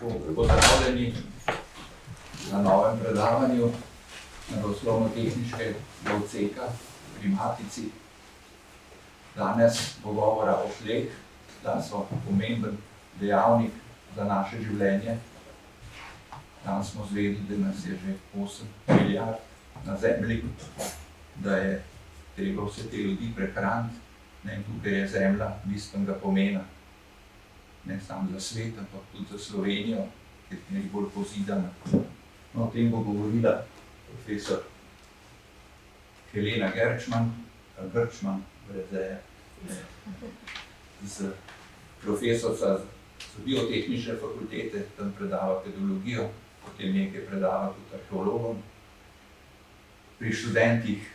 Pozdravljeni na novem predavanju naravoslovno-tehniškega odseka pri Matici. Danes bo govora o tleh, da so pomemben dejavnik za naše življenje. Danes smo zvedeli, da nas je že 8 milijard na Zemlji, da je treba vse te ljudi prehraniti. In tukaj je Zemlja bistvenega pomena, ne samo za svet, ampak tudi za Slovenijo, ki je najbolj pozidana. O tem bo govorila profesor Helena Grčman, profesorica z biotehnične fakultete, tam predava pedologijo, potem nekaj predava tudi arheologom. Pri študentih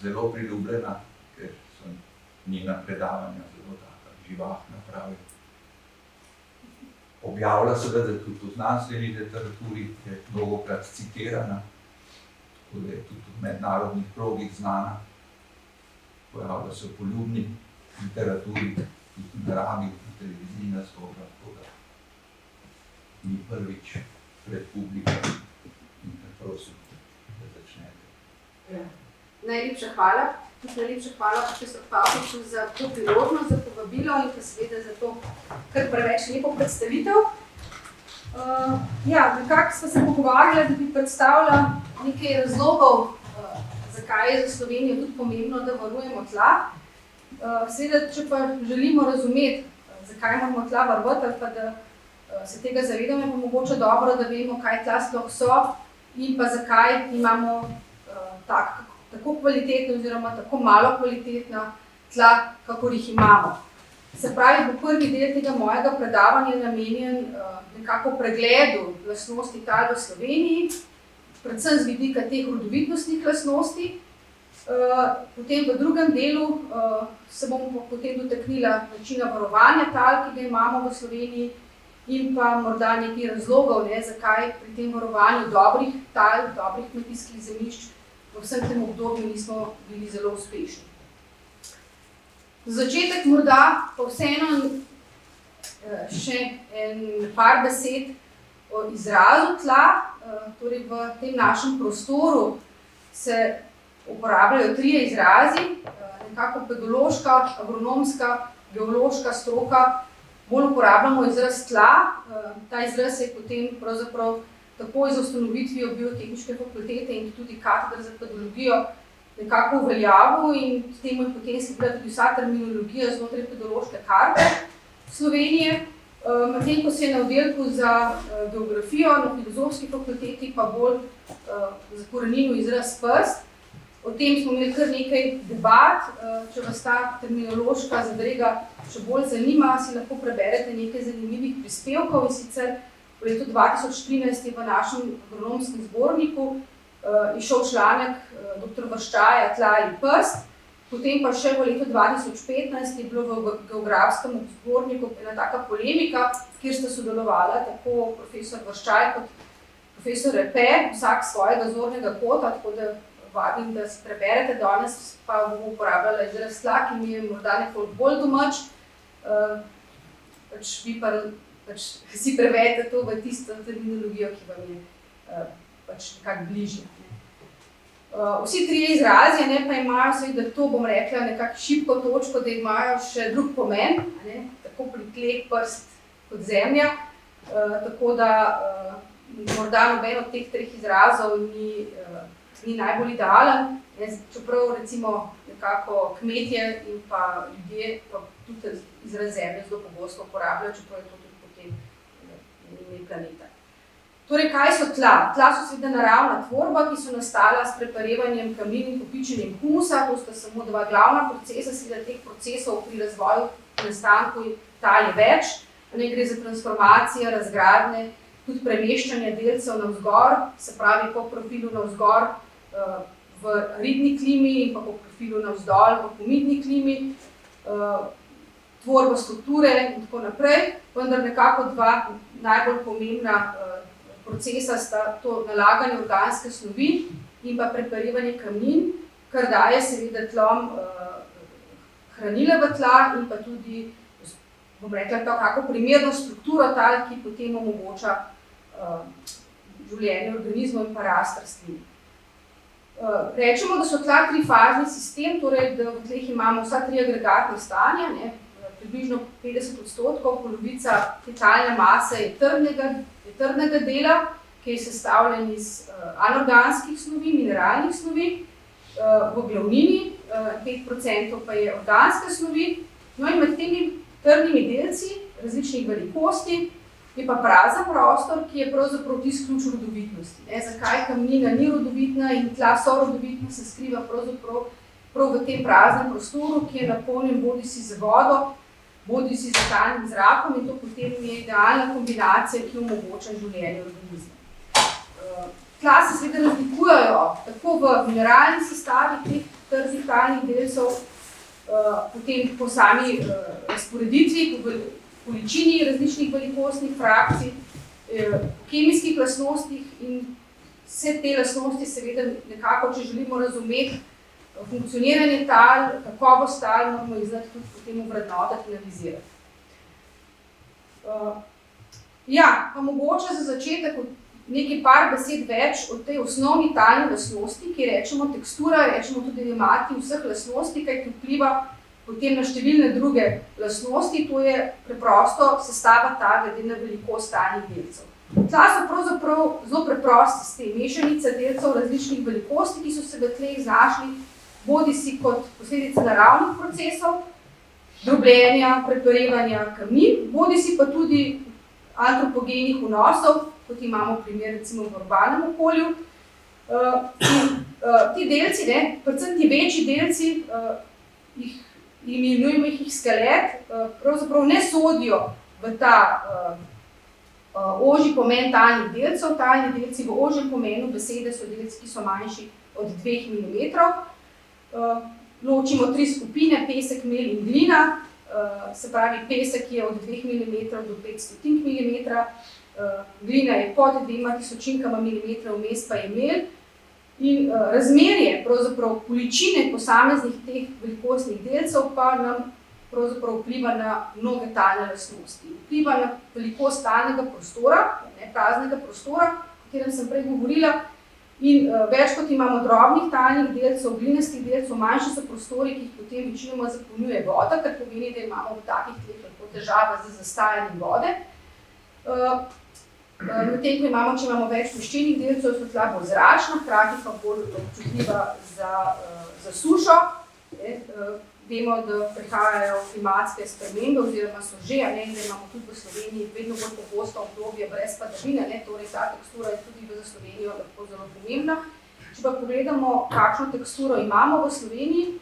zelo priljubljena, ker so njena predavanja zelo taka živahna, pravi. Objavlja seveda tudi v znanstveni literaturi, je mnogokrat citirana, tako da je tudi v mednarodnih krogih znana. Pojavlja se v poljubni literaturi, tudi na radiju, na televiziji nastopa, tako da ni prvič pred publiko in prosim, da začnete. Najlepša hvala. Najlepša hvala profesor Pavliču za to priložnost, za povabilo in pa seveda za to kar preveč lepo predstavitev. Nekako smo se pogovarjali, da bi predstavila nekaj razlogov, zakaj je za Slovenijo tudi pomembno, da varujemo tla. Seveda, če pa želimo razumeti, zakaj moramo tla varovati ali pa da se tega zavedamo, je pa mogoče dobro, da vemo, kaj tla sploh so in pa zakaj imamo tako kvalitetna oziroma tako malo kvalitetna tla, kakor jih imamo. Se pravi, bo prvi del tega mojega predavanja namenjen nekako pregledu lastnosti tal v Sloveniji, predvsem z vidika teh rodovitnostnih lastnosti. Potem v drugem delu se bomo potem dotaknila načina varovanja tal, ki ga imamo v Sloveniji, in pa morda nekaj razlogov, zakaj pri tem varovanju dobrih tal, dobrih kmetijskih zemljišč v vsem tem obdobju nismo bili zelo uspešni. Za začetek morda pa vseeno še par besed o izrazu tla. Torej v tem našem prostoru se uporabljajo trije izrazi, nekako pedološka, agronomska, geološka stroka. Bolj uporabljamo izraz tla. Ta izraz je potem pravzaprav takoj z ustanovitvijo biotehniške fakultete in tudi katedra za pedologijo nekako uveljavil in temu je potem sledila tudi vsa terminologija znotraj pedološke karte Slovenije. Medtem ko se je na oddelku za geografijo na filozofski fakulteti pa bolj zakoreninil izraz prst. O tem smo imeli kar nekaj debat. Če vas ta terminološka zadrega še bolj zanima, si lahko preberete nekaj zanimivih prispevkov in sicer v letu 2013 je v našem agronomskem zborniku izšel članek dr. Vrščaja Tla ali prst, potem pa še v letu 2015 je bilo v geografskem zborniku ena taka polemika, kjer sta sodelovala tako profesor Vrščaj kot profesor Repe, vsak svojega zornega kota, tako da vabim, da si preberete. Danes pa bomo uporabljala izraz tla, ki mi je morda nekoliko bolj domač. Vi pa si prevedete to v tisto terminologijo, ki vam je nekako bližja. Vsi trije izrazi pa imajo seveda to, bom rekla, nekako šibko točko, da imajo še drug pomen, tako pri tleh, prst kot zemlja, tako da morda noben od teh treh izrazov ni najbolj idealen, čeprav recimo nekako kmetje in pa ljudje pa tudi izraz zemlje zelo pogosto uporabljajo, čeprav je to tudi potem ime planeta. Torej, kaj so tla? Tla so seveda naravna tvorba, ki so nastala s preparevanjem kamnin in kopičenjem humusa. To sta samo dva glavna procesa, seveda teh procesov pri razvoju in nastanku tal je več. Gre za transformacijo, razgradnje, tudi premeščanje delcev navzgor, se pravi po profilu navzgor v ridni klimi in pa po profilu navzdol v pomidni klimi, tvorba strukture in tako naprej, vendar nekako dva najbolj pomembna procesa sta to nalaganje organske snovi in pa preparevanje kamnin, kar daje seveda tlom hranila v tla in pa tudi bom rekla, kako primerno strukturo tal, ki potem omogoča življenje organizmov in pa rast rastlin. Rečemo, da so tla trifazni sistem, torej da v tleh imamo vsa tri agregatna stanja, približno 50%, polovica te talne mase je trdnega dela, ki je sestavljen iz anorganskih snovi, mineralnih snovi, v glavnini, 5% pa je organske snovi. No in med temi trdnimi delci različnih velikosti je pa prazen prostor, ki je pravzaprav tisti ključ rodovitnosti. Zakaj kamnina ni rodovitna in tla so rodovitna, se skriva pravzaprav prav v tem praznem prostoru, ki je napolnjen bodisi z vodo, bodisi z talnim zrakom in to potem je idealna kombinacija, ki omogoča življenje organizma. Tla se seveda razlikujejo tako v mineralni sestavi teh trdnih talnih delcev, potem po sami razporeditvi, količini različnih velikostnih frakcij, kemijskih lastnostih in vse te lastnosti seveda nekako, če želimo razumeti funkcioniranje tal, kakovost tal, moramo iznati tudi potem vrednotati, analizirati. Pa mogoče za začetek nekaj par besed več o tej osnovni talni lastnosti, ki rečemo tekstura, rečemo tudi nemati vseh lastnosti, kajti vpliva potem na številne druge lastnosti, to je preprosto sestava tal glede na velikost talnih delcev. Tla so pravzaprav zelo preprosti sistem, mešanica delcev različnih velikosti, ki so se v tleh znašli bodisi kot posledica naravnih procesov, drobljenja, pretorevanja kamnin, bodisi pa tudi antropogenih vnosov, kot imamo primer recimo v urbanem okolju. Ti delci, predvsem ti večji delci, imenujemo jih skelet, pravzaprav ne sodijo v ta ožji pomen talnih delcev. Talni delci v ožjem pomenu besede so delci, ki so manjši od 2 mm. Ločimo 3 skupine, pesek, mel in glina. Se pravi, pesek je od 2 mm do 500 mm, glina je pod 2 tisočinkama mm, vmes pa je mel. In razmerje, pravzaprav količine posameznih teh velikostnih delcev pa nam pravzaprav vpliva na mnoge talne lastnosti. Vpliva na velikost talnega prostora, praznega prostora, o katerem sem prej govorila, in več kot imamo drobnih talnih delcev, glinastih delcev, manjši so prostori, ki jih potem večinoma zapolnjuje voda, kar pomeni, da imamo v takih tleh lahko težave z zastajanjem vode. Medtem ko imamo, če imamo več peščenih delcev, so tla bolj zračna, hkrati pa bolj občutljiva za sušo. Vemo, da prihajajo klimatske spremembe oziroma so že, da imamo tudi v Sloveniji vedno bolj pogosto obdobje brez padavine, torej ta tekstura je tudi za Slovenijo lahko zelo pomembna. Če pa pogledamo, kakšno teksturo imamo v Sloveniji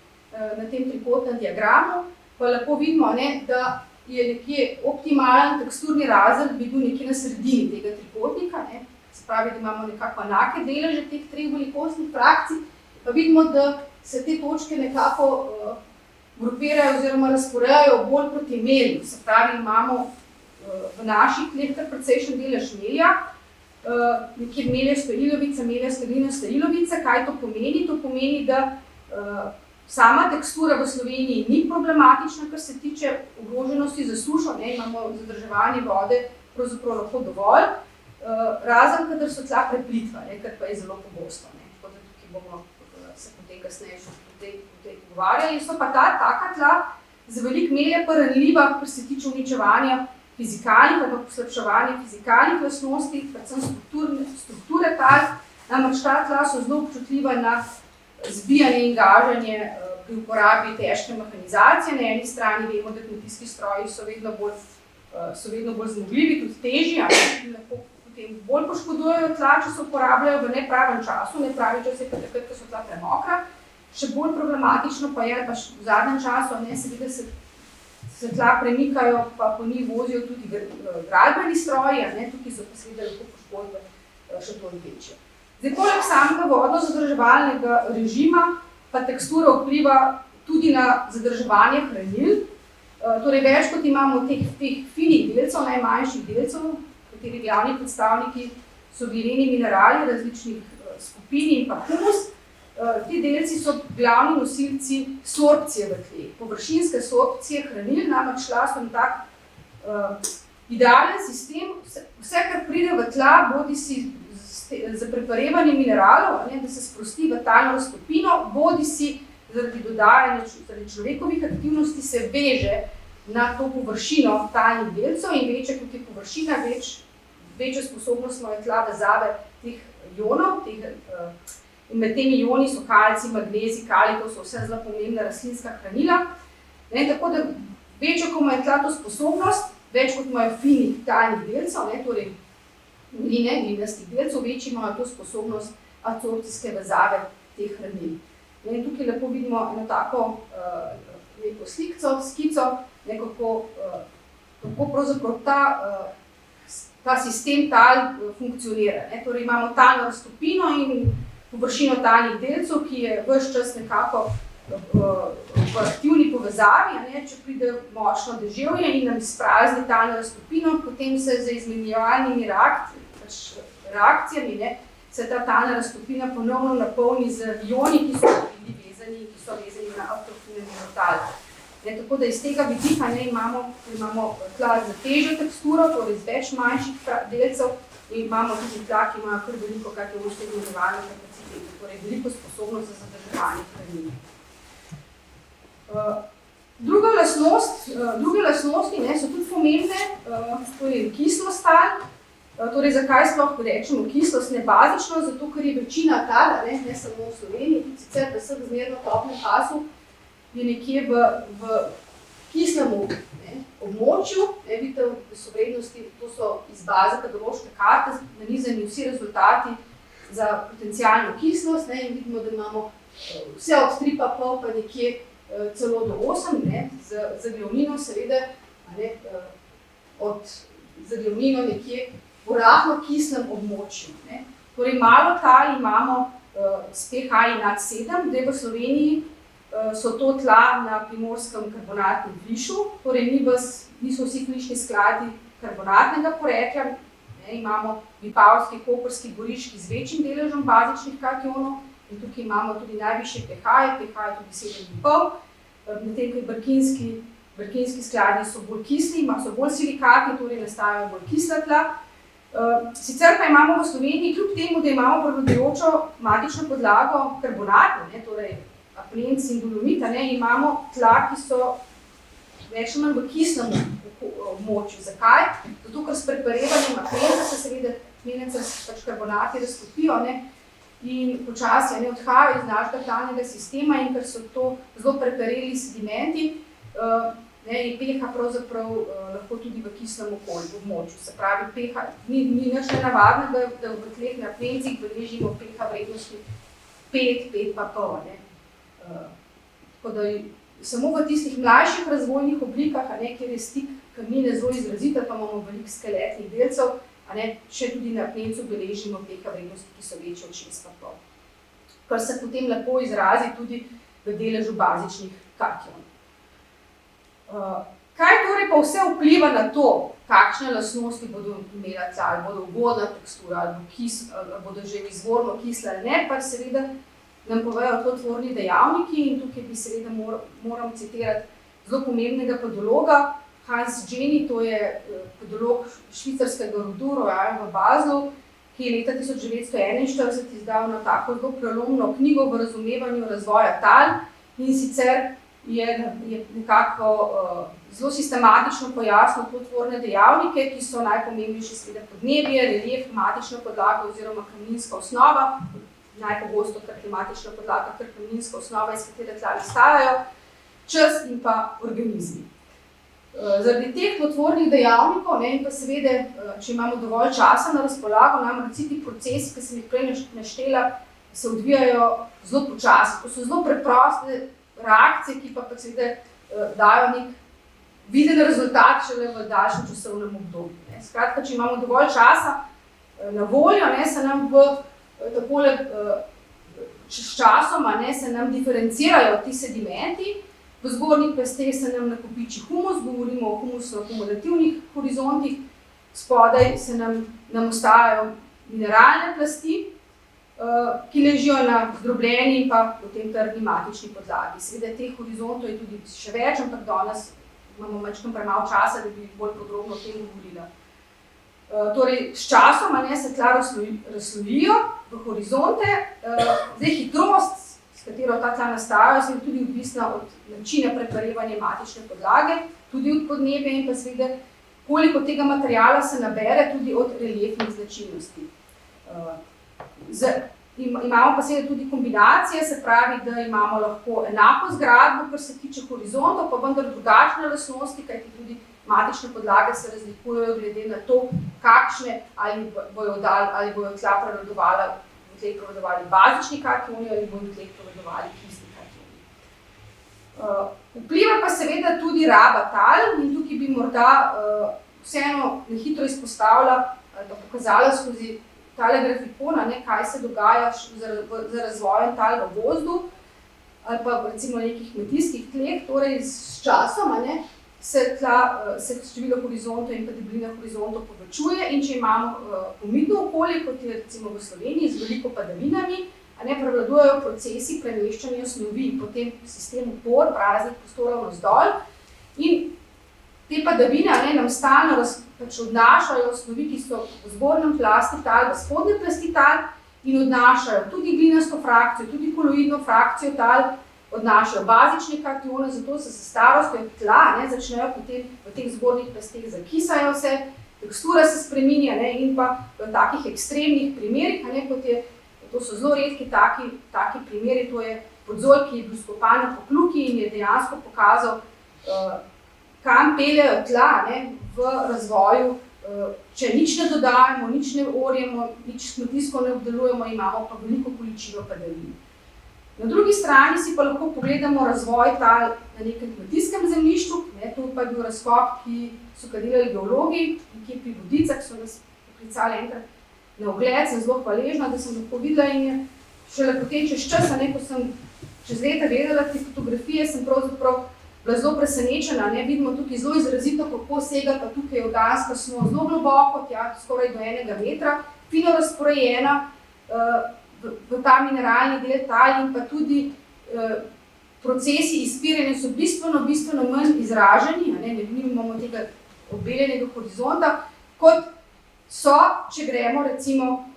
na tem trikotnem diagramu, pa lahko vidimo, da je nekje optimalen teksturni razred, bi bil nekje na sredini tega trikotnika, se pravi, da imamo nekako enake deleže teh 3 velikostnih frakcij, pa vidimo, da se te točke nekako grupirajo oziroma razporejajo bolj proti melju, se pravi, imamo v naših tleh kar precejšen delež melja, nekje meljasto ilovica, meljasto glinasto ilovica. Kaj to pomeni? To pomeni, da sama tekstura v Sloveniji ni problematična, kar se tiče ogroženosti za sušo, imamo zadrževanje vode pravzaprav lahko dovolj, razen kadar so tla preplitva, kar pa je zelo pogosto. Tako da tukaj bomo se potem kasneje še pogovarjali. So pa taka tla z veliko melja pa ranljiva, kar se tiče uničevanja fizikalnih ali pa poslabševanja fizikalnih lastnosti, predvsem strukture tal. Namreč ta tla so zelo občutljiva na zbijanje in gaženje pri uporabi težke mehanizacije. Na eni strani vemo, da kmetijski stroji so vedno bolj zmogljivi, tudi težji, in lahko potem bolj poškodujejo tla, če se uporabljajo v nepravem času. Nepravi čas je pa takrat, ko so tla premokra. Še bolj problematično pa je, pa v zadnjem času, seveda se tla premikajo, pa po njih vozijo tudi gradbeni stroji, tukaj so pa seveda lahko poškodbe še toliko večje. Zdaj, poleg samega vodno-zadrževalnega režima pa tekstura vpliva tudi na zadrževanje hranil. Torej, več kot imamo teh finih delcev, najmanjših delcev, kateri glavni predstavniki so glineni minerali različnih skupin in pa humus. Ti delci so glavni nosilci sorpcije v tleh, površinske sorpcije hranil, namreč tla so tak idealen sistem, vse, kar pride v tla, bodi si za preparevanje mineralov, da se sprosti v talno raztopino, bodi si zaradi dodajanja človekovih aktivnosti se veže na to površino talnih delcev in večja kot je površina, večjo sposobnost imajo tla vezave teh ionov, in med temi ioni so kalcij, magnezij, kalij, to so vse zelo pomembna rastlinska hranila. Tako da večjo, ko imajo tla to sposobnost, več kot imajo finih talnih delcev, torej glinastih delcev, večji imajo to sposobnost absorpcijske vezave teh hranil. In tukaj lepo vidimo eno tako lepo skico, kako pravzaprav ta sistem tal funkcionira. Torej imamo talno raztopino in površino talnih delcev, ki je ves čas nekako v aktivni povezavi. Če pride močno deževje in nam izprazni talno raztopino, potem se z izmenjevalnimi reakcijami se ta talna raztopina ponovno napolni z ioni, ki so vezani na autohtone minerale. Tako da iz tega vidika imamo tla z težjo teksturo, torej z več manjših delcev, in imamo tudi tla, ki imajo kar veliko katalogske izmenjevalne kapacitete, torej veliko sposobnost za zadrževanje hranil. Druge lastnosti so tudi pomembne, to je kislost tal. Torej, zakaj sploh rečemo kislost nebazično? Zato, ker je večina tal, ne samo v Sloveniji, tudi sicer v vseh zmerno toplem pasu, je nekje v kislem območju. Vidite, da so vrednosti, to so iz baze pedološke karte, nanizani vsi rezultati za potencialno kislost, in vidimo, da imamo vse od 3,5 pa nekje celo do 8, z glavnino seveda, z glavnino nekje v rahlo kislem območju. Torej, malo tal imamo s pH nad 7, v Sloveniji so to tla na primorskem karbonatnem flišu, torej niso vsi flišni skladi karbonatnega porekla, imamo vipavski, koprski, goriški z večjim deležem bazičnih kationov in tukaj imamo tudi najvišje pH, pH je tudi 7,5, medtem ko brkinski skladi so bolj kisli, so bolj silikatni, torej nastajajo bolj kisla tla. Sicer pa imamo v Sloveniji, kljub temu, da imamo prevladujočo matično podlago karbonatno, torej apnenc in dolomit, imamo tla, ki so več ali manj v kislem območju. Zakaj? Zato, ker s preparevanjem apnenca se seveda apnenca karbonati raztopijo in počasi odhajajo iz našega talnega sistema in ker so to zelo prepareli sedimenti, je pH pravzaprav lahko tudi v kislem okolju, v območju. Se pravi, pH ni nič nenavadnega, da v tleh na apnencih beležimo pH vrednosti 5, 5,5. Tako da samo v tistih mlajših razvojnih oblikah, kjer je stik kamnine zelo izrazita, pa imamo veliko skeletnih delcev, še tudi na apnencu beležimo pH vrednosti, ki so večje od 6,5. Kar se potem lepo izrazi tudi v deležu bazičnih kationov. Kaj torej pa vse vpliva na to, kakšne lastnosti bodo imela tla, ali bodo ugodna tekstura, ali bodo že izvorno kisle ali ne, pa seveda nam povejo tlotvorni dejavniki in tukaj bi seveda moram citirati zelo pomembnega pedologa, Hans Jenny, to je pedolog švicarskega rodu Royal v Baslu, ki je leta 1941 izdal na tako zelo prelomno knjigo v razumevanju razvoja tal in sicer je nekako zelo sistematično pojasnil tlotvorne dejavnike, ki so najpomembnejši seveda podnebje, relief, klimatična podlaga oziroma kamninska osnova, najpogosto kar klimatična podlaga, kar kamninska osnova, iz katere tla nastajajo, čas in pa organizmi. Zaradi teh tlotvornih dejavnikov in pa seveda, če imamo dovolj časa na razpolago, namreč ti procesi, ki sem jih prej naštela, se odvijajo zelo počasi. To so zelo preproste reakcije, ki pa seveda dajo nek viden rezultat šele v daljšem časovnem obdobju. Skratka, če imamo dovolj časa na voljo, se nam takole s časoma se nam diferencirajo ti sedimenti, v zgornjih plasteh se nam nakopiči humus, govorimo o humusno-akumulativnih horizontih, spodaj se nam ostajajo mineralne plasti, ki ležijo na zdrobljeni in pa potem trdni matični podlagi. Seveda teh horizontov je tudi še več, ampak danes imamo majčkeno premalo časa, da bi bolj podrobno o tem govorila. Torej, s časom se tla razslovijo v horizonte, zdaj hitrost, s katero ta tla nastajajo, se je tudi odvisna od načina preparevanja matične podlage, tudi od podnebja in pa seveda, koliko tega materiala se nabere tudi od reliefnih značilnosti. Imamo pa seveda tudi kombinacije, se pravi, da imamo lahko enako zgradbo, kar se tiče horizontov, pa vendar drugačne lastnosti, kajti tudi matične podlage se razlikujejo glede na to, kakšne ali bojo tla prevladovali bazični kationi ali bojo v tleh prevladovali kisni kationi. Vpliva pa seveda tudi raba tal in tukaj bi morda vseeno na hitro izpostavila, da pokazala skozi tale grafikona, kaj se dogaja z razvojem tal v gozdu ali pa recimo nekih kmetijskih tleh, torej s časom se število horizontov in pa deblina horizontov povečuje in če imamo umitno okolje, kot je recimo v Sloveniji z veliko padavinami, prevladujejo procesi premeščanja snovi po tem sistemu por, praznih prostorov navzdol in te padavine nam stalno odnašajo snovi, ki so v zgornjem plasti tal, v spodnji plasti tal in odnašajo tudi glinasto frakcijo, tudi koloidno frakcijo tal, odnašajo bazične katione, zato se s starostjo tla začnejo potem v teh zgornjih plasteh, zakisajo se, tekstura se spreminja in pa v takih ekstremnih primerih, kot je, to so zelo redki taki primeri, to je podzol, ki je bil skopan na Pokljuki in je dejansko pokazal, kam peljejo tla v razvoju, če nič ne dodajamo, nič ne orjemo, nič kmetijsko ne obdelujemo, imamo pa veliko količino padavin. Na drugi strani si pa lahko pogledamo razvoj tal na nekem kmetijskem zemljišču, to pa je bil razkop, ki so ga delali geologi, nekje pri Vodicah so nas poklicali enkrat na ogled, sem zelo hvaležna, da sem lahko videla in je šele potem čez čas, ko sem čez leta vedela te fotografije, sem pravzaprav bila zelo presenečena, vidimo tukaj zelo izrazito, kako sega pa tukaj organska snov, zelo globoko, skoraj do 1 metra, fino razporejena, v ta mineralni del tal in pa tudi procesi izpiranja so bistveno manj izraženi, ne imamo tega obeljenega horizonta, kot so, če gremo recimo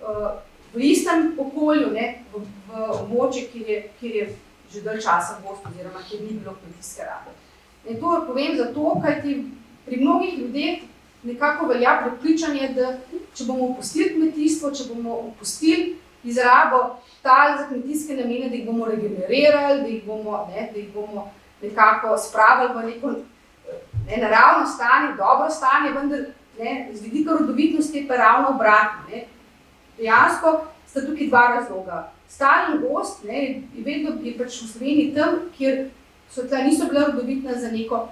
v istem okolju, v območje, kjer je že dalj časa gozd oziroma kjer ni bilo kmetijske rabe. To povem zato, kajti pri mnogih ljudeh nekako velja prepričanje, da če bomo opustili kmetijstvo, če bomo opustili izrabo tal za kmetijske namene, da jih bomo regenerirali, da jih bomo nekako spravili v neko naravno stanje, dobro stanje, vendar z vidika rodovitnosti je pa ravno obratno. Dejansko sta tukaj dva razloga. Stalen gozd je vedno v Sloveniji tam, kjer so tla niso bila rodovitna za neko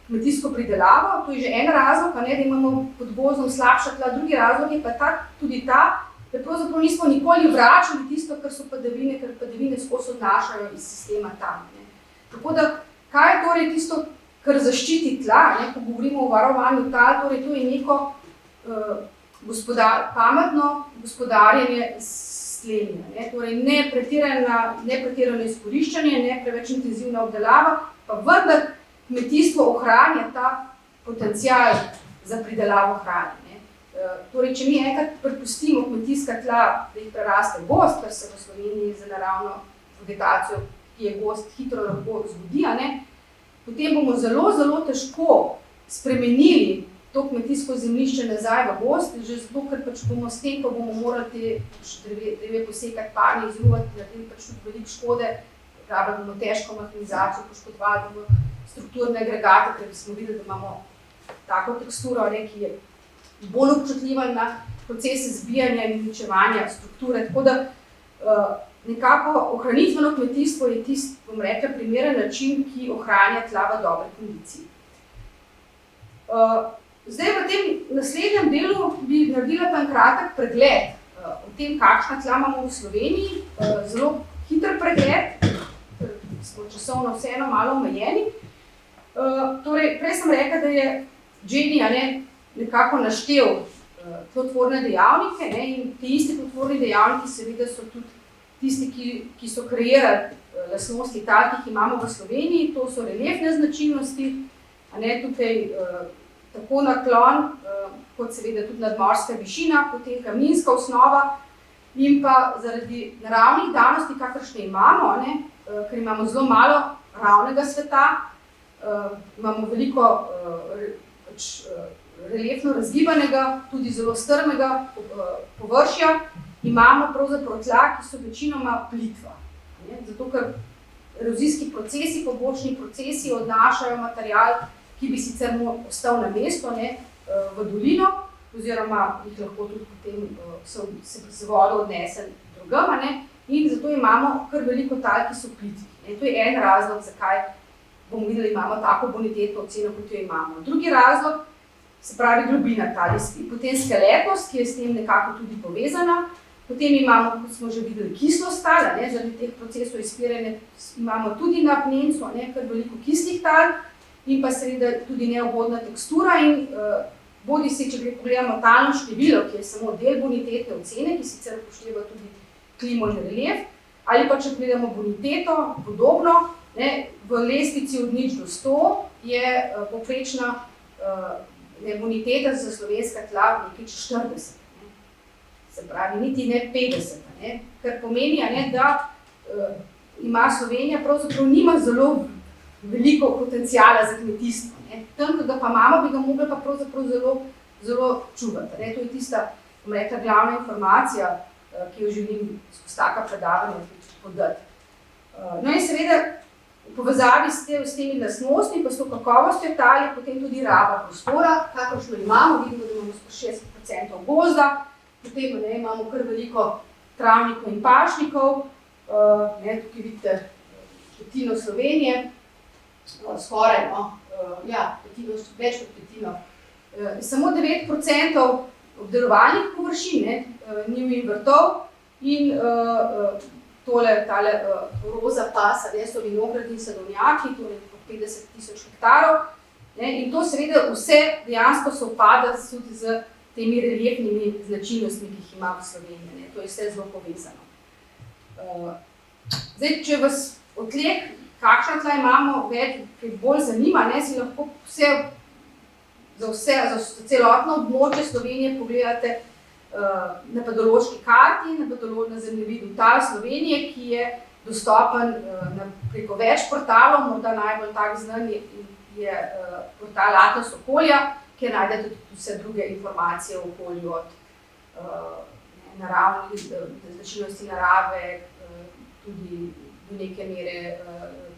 kmetijsko pridelavo, to je že en razlog, da imamo pod gozdom slabša tla, drugi razlog je pa tudi ta, da pravzaprav nismo nikoli vračali tisto, kar so padavine, ker padavine skozi odnašajo iz sistema tam. Tako da, kaj je torej tisto, kar zaščiti tla, ko govorimo o varovanju tal, torej to je neko pametno gospodarjenje s tlemi. Torej nepretirano izkoriščanje, ne preveč intenzivna obdelava, pa vendar kmetijstvo ohranja ta potencial za pridelavo hrane. Torej, če mi enkrat prepustimo kmetijska tla, da jih preraste gozd, kar se v Sloveniji za naravno vegetacijo, ki je gozd, hitro lahko zgodi, potem bomo zelo težko spremenili to kmetijsko zemljišče nazaj v gozd, že zato, ker bomo s tem, ko bomo morali te dreve posekati, parni izruvati, naredili tudi veliko škode, rabili bomo težko mehanizacijo, poškodovali bomo strukturne agregate, ker smo videli, da imamo tako teksturo, ki je bolj občutljiva na procese zbijanja in uničevanja strukture. Tako da nekako ohranitveno kmetijstvo je tisti, bom rekla, primeren način, ki ohranja tla v dobri kondiciji. Zdaj v tem naslednjem delu bi naredila pa en kratek pregled o tem, kakšna tla imamo v Sloveniji, zelo hiter pregled, ker smo časovno vseeno malo omejeni. Torej, prej sem rekla, da je Jenny nekako naštel tlotvorne dejavnike in ti isti tlotvorni dejavniki seveda so tudi tisti, ki so kreirali lastnosti tal, ki jih imamo v Sloveniji, to so reliefne značilnosti, Tukaj tako naklon, kot seveda tudi nadmorska višina, potem kamninska osnova in pa zaradi naravnih danosti, kakršne imamo, ker imamo zelo malo ravnega sveta, imamo veliko reliefno razgibanega, tudi zelo strmega površja, imamo pravzaprav tla, ki so večinoma plitva. Zato, ker erozijski procesi, pobočni procesi odnašajo material, ki bi sicer ostal na mesto, v dolino, oziroma jih lahko tudi potem se z vodo odnese drugam, in zato imamo kar veliko tal, ki so plitvi. To je en razlog, zakaj bomo videli, imamo tako bonitetno oceno, kot jo imamo. Drugi razlog, se pravi globina tal, potem skeletnost, ki je s tem nekako tudi povezana, potem imamo, kot smo že videli, kislost tal, zaradi teh procesov izpiranja imamo tudi na apnencu, kar veliko kislih tal, in pa seveda tudi neugodna tekstura in bodi si, če pogledamo talno število, ki je samo del bonitetne ocene, ki sicer upošteva tudi klimo in relief, ali pa če gledamo boniteto, podobno, v lestvici od 0 do 100 je povprečna boniteta za slovenska tla nekaj 40. Se pravi, niti ne 50, kar pomeni, da ima Slovenija pravzaprav nima zelo veliko potencijala za kmetijstvo. Tam, ko ga pa imamo, bi ga mogli pa pravzaprav zelo čuvati. To je tista, bom rekla, glavna informacija, ki jo želim skozi taka predavanja podati. In seveda, v povezavi s temi lastnostmi, pa s to kakovostjo tal, je potem tudi raba prostora, kakršno imamo, vidimo, da imamo 60% gozda, potem imamo kar veliko travnikov in pašnikov, tukaj vidite petino Slovenije, skoraj, več kot petino. Samo 9% obdelovalnih površin, njiv in vrtov in tale roza pasa, so vinogradi in sadovnjaki, torej 50.000 hektarov. In to seveda vse dejansko sovpada tudi z temi reliefnimi značilnostmi, ki jih ima v Sloveniji. To je vse zelo povezano. Zdaj, če vas odtleh, kakšna tla imamo, kaj bolj zanima, si lahko za celotno območje Slovenije pogledate na pedološki karti, na zemljevidu tal Slovenije, ki je dostopen preko več portalov, morda najbolj tak znan je portal Atlas okolja, kjer najdete tudi vse druge informacije o okolju, od naravnih značilnosti narave, tudi do neke mere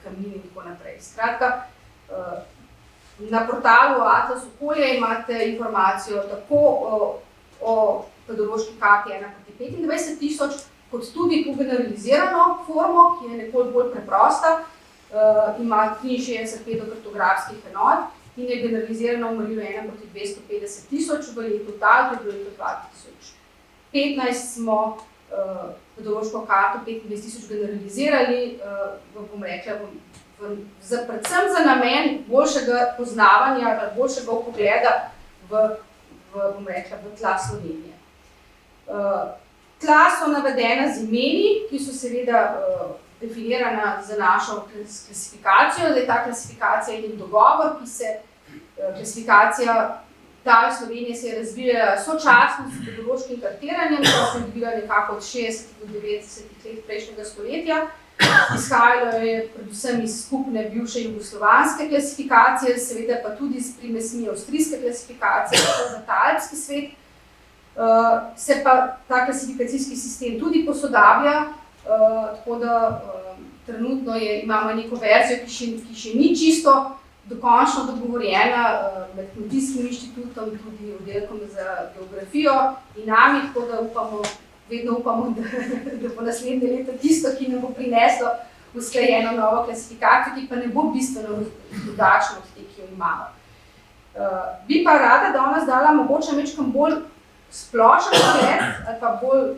kamnin in tako naprej. Skratka, na portalu Atlas okolja imate informacijo tako o pedološki karti 1:25.000, kot tudi tu generalizirano formo, ki je nekoliko bolj preprosta, ima 63 pedokartografskih enot in je generalizirano merilo 1:250.000 v letu tal, to je bilo leto 2015 smo pedološko karto 25.000 generalizirali, bom rekla, predvsem za namen boljšega poznavanja, boljšega vpogleda v tla Slovenije. Tla so navedena z imeni, ki so seveda definirana za našo klasifikacijo. Zdaj, ta klasifikacija je nek dogovor, klasifikacija tal Slovenije se je razvijala sočasno s pedološkim kartiranjem, ki se je odvila nekako od 60 do 90 let prejšnjega stoletja. Izhajalo je predvsem iz skupne bivše jugoslovanske klasifikacije, seveda pa tudi s primesmi avstrijske klasifikacije, za ta alpski svet. Se pa ta klasifikacijski sistem tudi posodablja, tako da trenutno imamo neko verzijo, ki še ni čisto dokončno dogovorjena med Kmetijskim inštitutom, tudi oddelkom za geografijo in nami, tako da vedno upamo, da bo naslednje leto tisto, ki nam bo prineslo usklajeno novo klasifikacijo, ki pa ne bo bistveno drugačno od te, ki jo imamo. Bi pa rada danes dala mogoče majčkeno bolj splošen pogled ali pa bolj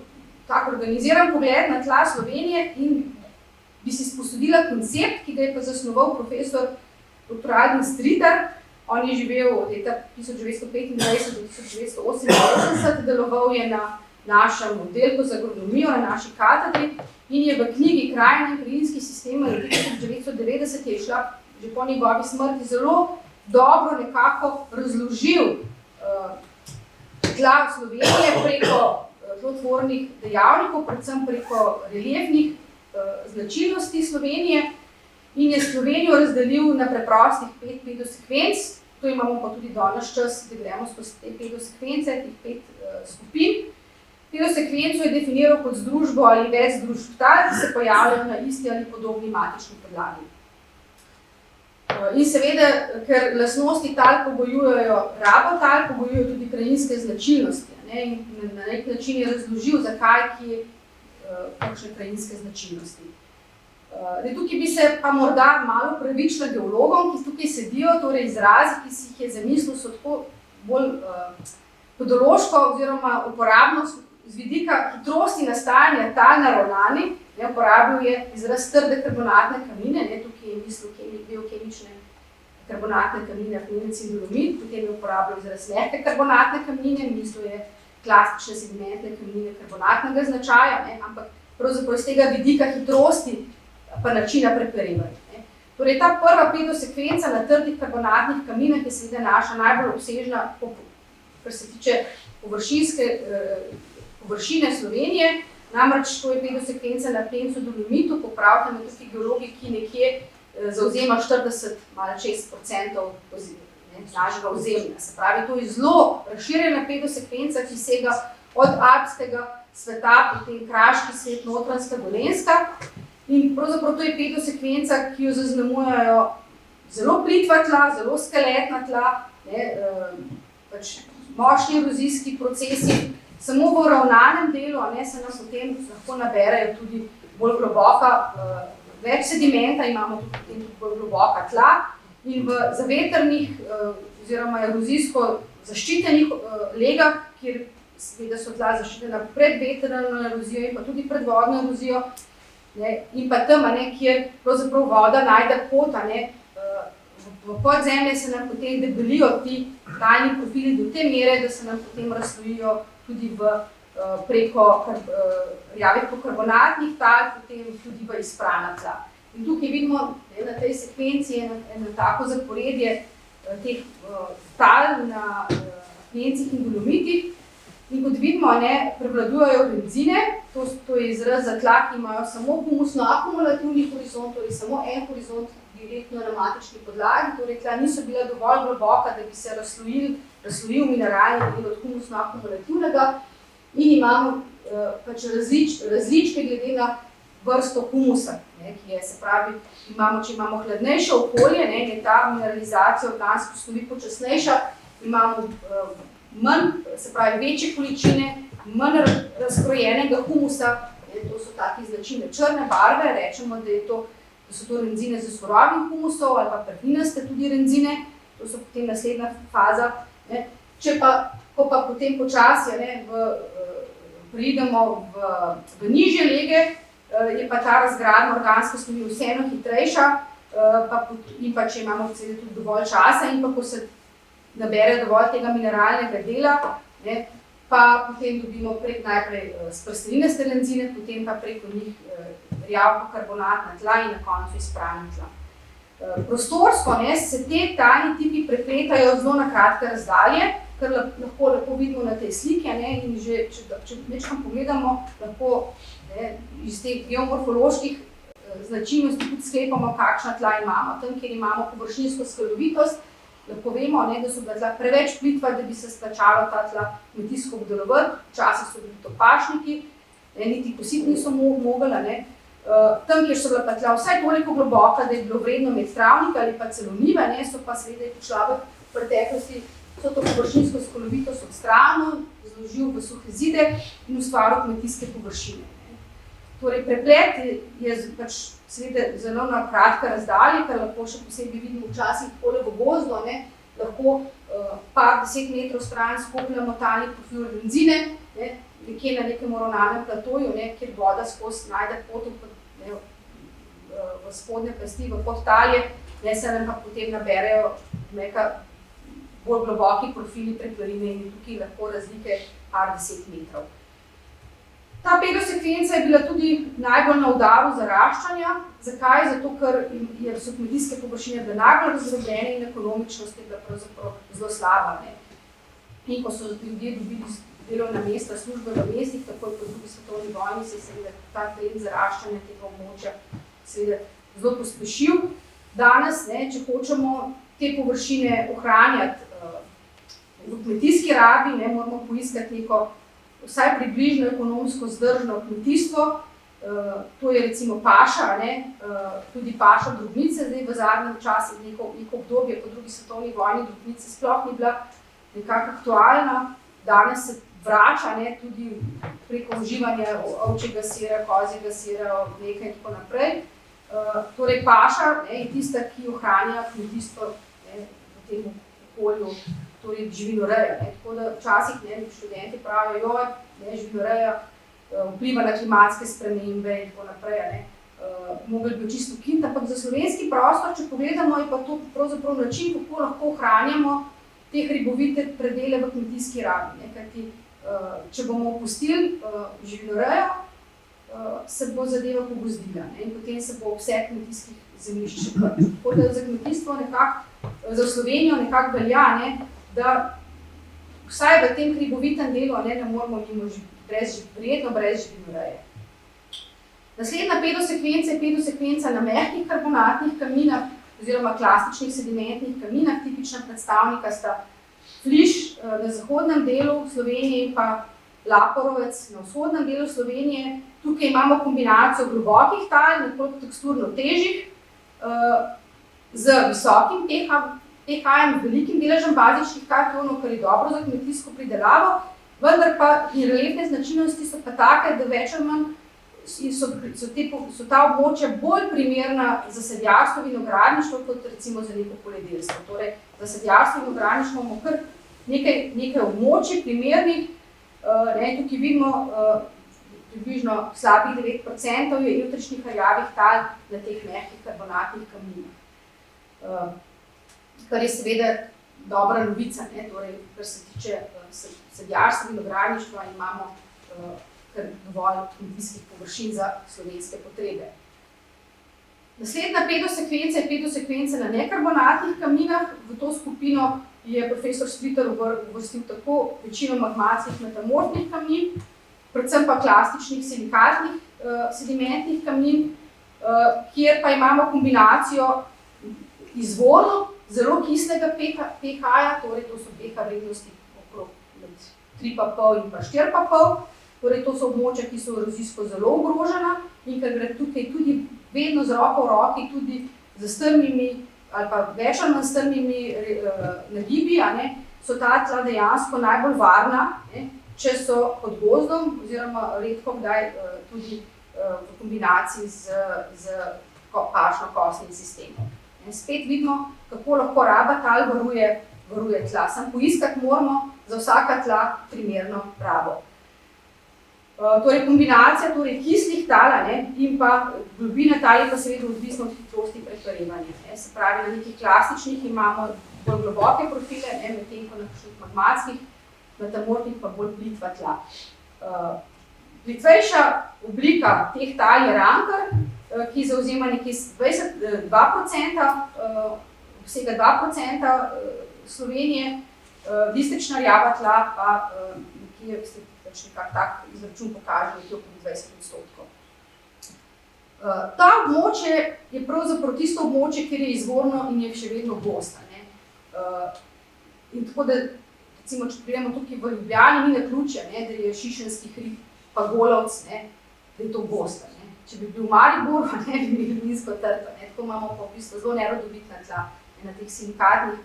tak organiziran pogled na tla Slovenije in bi si sposodila koncept, ki ga je pa zasnoval profesor dr. Alvin Stritar. On je živel od leta 1925 do 1988, deloval je na našem oddelku za agronomijo, na naši katedri in je v knjigi Krajina in krajinski sistem leta 1990 je šla že po njegovi smrti zelo dobro nekako razložil tla Slovenije preko tlotvornih dejavnikov, predvsem preko reliefnih značilnosti Slovenije in je Slovenijo razdelil na preprostih 5 pedosekvenc. To imamo pa tudi danes čas, da gremo skozi te pedosekvence, teh 5 skupin. Pedosekvenco je definiral kot združbo ali več združb tal, ki se pojavljajo na isti ali podobni matični podlagi. In seveda, ker lastnosti tal pogojujejo rabo tal, pogojujejo tudi krajinske značilnosti. In na nek način je razložil, zakaj kje kakšne krajinske značilnosti. Tukaj bi se pa morda malo pravičila geologom, ki tukaj sedijo, torej izrazi, ki si jih je zamislil, so tako bolj podološko oziroma uporabno z vidika hitrosti nastajanja tal na ravnani. Uporabil je izraz trde karbonatne kamnine, tukaj je mislil biokemične karbonatne kamnine, apnenec in dolomit, potem je uporabil izraz mehke karbonatne kamnine, mislil je klastične sedimentne kamnine karbonatnega značaja, ampak pravzaprav iz tega vidika hitrosti pa načina preperevanja. Torej, ta prva pedosekvenca na trdih karbonatnih kamninah je seveda naša najbolj obsežna, kar se tiče površine Slovenije, namreč to je pedosekvenca na apnencu dolomitu, popravite me tukaj geologi, ki nekje zauzema 40–6% našega ozemlja. Se pravi, to je zelo razširjena pedosekvenca, ki sega od alpskega sveta, potem kraški svet, notranjska, dolenjska. In pravzaprav to je pedosekvenca, ki jo zaznamujejo zelo plitva tla, zelo skeletna tla, močni erozijski procesi. Samo v ravnanem delu se nam potem lahko naberejo tudi bolj globoka, več sedimenta, imamo tudi bolj globoka tla. In v zavetrnih oziroma erozijsko zaščitenih legah, kjer seveda so tla zaščitena pred vetrno erozijo in pa tudi pred vodno erozijo, in pa tam, kjer pravzaprav voda najde pot, v podzemlje se nam potem debelijo ti talni profili do te mere, da se nam potem razslojijo tudi preko rjavih pokarbonatnih tal, potem tudi v izprana tla. In tukaj vidimo, na tej sekvenci eno tako zaporedje teh tal na apnencih in dolomitih. In kot vidimo, prevladujejo renzine, to je izraz za tla, ki imajo samo humusno-akumulativni horizont, torej samo en horizont direktno na matični podlagi, torej tla niso bila dovolj globoka, da bi se razslojil mineralni del od humusno-akumulativnega in imamo različke glede na vrsto humusa, ki je, se pravi, če imamo hladnejše okolje, je ta mineralizacija organskih snovi počasnejša, imamo manj, se pravi, večje količine, manj razkrojenega humusa, to so take značilne črne barve, rečemo, da so to renzine z surovim humusom ali pa prhlinaste tudi renzine, to so potem naslednja faza. Ko pa potem počasi preidemo v nižje lege, je pa ta razgradnja organske snovi vseeno hitrejša in pa če imamo tudi dovolj časa in pa ko se nabere dovolj tega mineralnega dela, pa potem dobimo najprej sprastelinaste renzine, potem pa preko njih rjavko-karbonatna tla in na koncu izprana tla. Prostorsko se te talni tipi prepletajo zelo na kratke razdalje, kar lahko lepo vidimo na tej sliki, in že, če večkrat pogledamo, lahko iz teh geomorfoloških značilnosti tudi sklepamo, kakšna tla imamo. Tam, kjer imamo površinsko skalovitost, lahko vemo, da so bila tla preveč plitva, da bi se splačalo ta tla kmetijsko obdelovati, včasih so bili to pašniki, niti kositi niso mogli. Tam, kjer so bila pa tla vsaj toliko globoka, da je bilo vredno imeti travnika ali pa celo njive, so pa seveda človek v preteklosti so to površinsko skalovitost odstranil, zložil v suhe zide in ustvaril kmetijske površine. Torej, preplet je seveda zelo na kratke razdalje, kar lahko še posebej vidimo včasih takole v gozdu, lahko par 10 metrov stran skopljamo talni profil renzine, nekje na nekem ravnanem platoju, kjer voda skozi najde pot v spodnje plasti, v podtalje, se nam pa potem naberejo neka bolj globoki profili preklarine in tukaj lahko razlike par 10 metrov. Ta pedosekvenca je bila tudi najbolj na udaru zaraščanja. Zakaj? Zato, ker so kmetijske površine bile najbolj razdrobljene in ekonomičnost je bila pravzaprav zelo slaba. Ne. In ko so ljudje dobili delovna mesta, službe v mestih, takoj po drugi svetovni vojni, se je seveda ta trend zaraščanja tega območja seveda zelo pospešil. Danes, ne, če hočemo te površine ohranjati v kmetijski rabi, ne, moramo poiskati neko vsaj približno ekonomsko vzdržno kmetijstvo. To je recimo paša, ne, tudi paša drobnice, zdaj v zadnjem času neko obdobje po drugi svetovni vojni drobnice sploh ni bila nekako aktualna. Danes se vrača, ne, tudi preko uživanja ovčjega sira, kozjega sira, mleka in tako naprej. Torej paša, ne, je tista, ki ohranja kmetijstvo, ne, v tem okolju, torej živinoreja. Tako da včasih, ne, študenti pravijo, ne, živinoreja vpliva na klimatske spremembe in tako naprej. Ne. Mogli bi čisto ukiniti, ampak za slovenski prostor, če pogledamo, je pa to pravzaprav način, kako lahko ohranjamo te hribovite predele v kmetijski rabi. Ne. Kajti, če bomo opustili živinorejo, se bo zadeva pogozdila, ne, in potem se bo obseg kmetijskih zemljišč še krčil. Tako da za kmetijstvo nekako, za Slovenijo nekako velja, ne, da vsaj v tem hribovitem delu ne moramo mimo verjetno brez živinoreje. Naslednja pedosekvenca je pedosekvenca na mehkih karbonatnih kamninah oziroma klasičnih sedimentnih kamninah. Tipična predstavnika sta Fliš na zahodnem delu Slovenije in pa Laporovec na vzhodnem delu Slovenije. Tukaj imamo kombinacijo globokih tal, nekoliko teksturno težjih, z visokim pH-jem, velikim deležem bazičnih kartonov, kar je dobro za kmetijsko pridelavo, vendar pa reliefne značilnosti so pa take, da več ali manj so ta območja bolj primerna za sadjarstvo in vinogradništvo kot recimo za neko poljedelstvo. Torej, za sadjarstvo in vinogradništvo imamo kar nekaj območij primernih. Tukaj vidimo, približno slabih 9% je jutrišnjih rjavih tal na teh mehkih karbonatnih kamninah. Kar je seveda dobra novica, ne? Torej, kar se tiče sadjarstva in vinogradništva, imamo kar dovolj kmetijskih površin za slovenske potrebe. Naslednja pedosekvenca je pedosekvenca na nekarbonatnih kamninah. V to skupino je profesor Stritar uvrstil tako večino magmatskih metamorfnih kamnin, predvsem pa klasičnih silikatnih sedimentnih kamnin, kjer pa imamo kombinacijo izvorno zelo kislega pH-ja, torej to so pH vrednosti okrog 3,5 in pa 4,5. Torej, to so območja, ki so erozijsko zelo ogrožena in ker gre tukaj tudi vedno z roko v roki tudi z strmimi ali pa več ali manj strmimi nagibi, so ta tla dejansko najbolj varna, ne, če so pod gozdom oziroma redko kdaj tudi v kombinaciji z pašno-kosnim sistemom. Spet vidimo, kako lahko raba tal varuje tla. Samo poiskati moramo za vsaka tla primerno rabo. Torej, kombinacija kislih tal in pa globine tal je pa seveda odvisno od hitrosti prehrevanja. Se pravi, na nekih klasičnih imamo bolj globoke profile, medtem ko na kakšnih magmatskih, metamorfnih pa bolj plitva tla. Plitvejša oblika teh tal je rankar, ki zauzema nekje 2%, vsega 2% Slovenije, listična rjava tla pa nekje nekako tak izračun pokaže nekje okoli 20%. Ta območje je pravzaprav tisto območje, kjer je izvorno in je še vedno gosta. In tako da, recimo, če pridemo tukaj v Ljubljani, ni naključje, da je Šišenski hrib pa Golovec, da je to gosta. Če bi bil v Mariboru, bi imeli Vinsko trto. Tako imamo pa v bistvu zelo nerodovitna tla na teh silikatnih,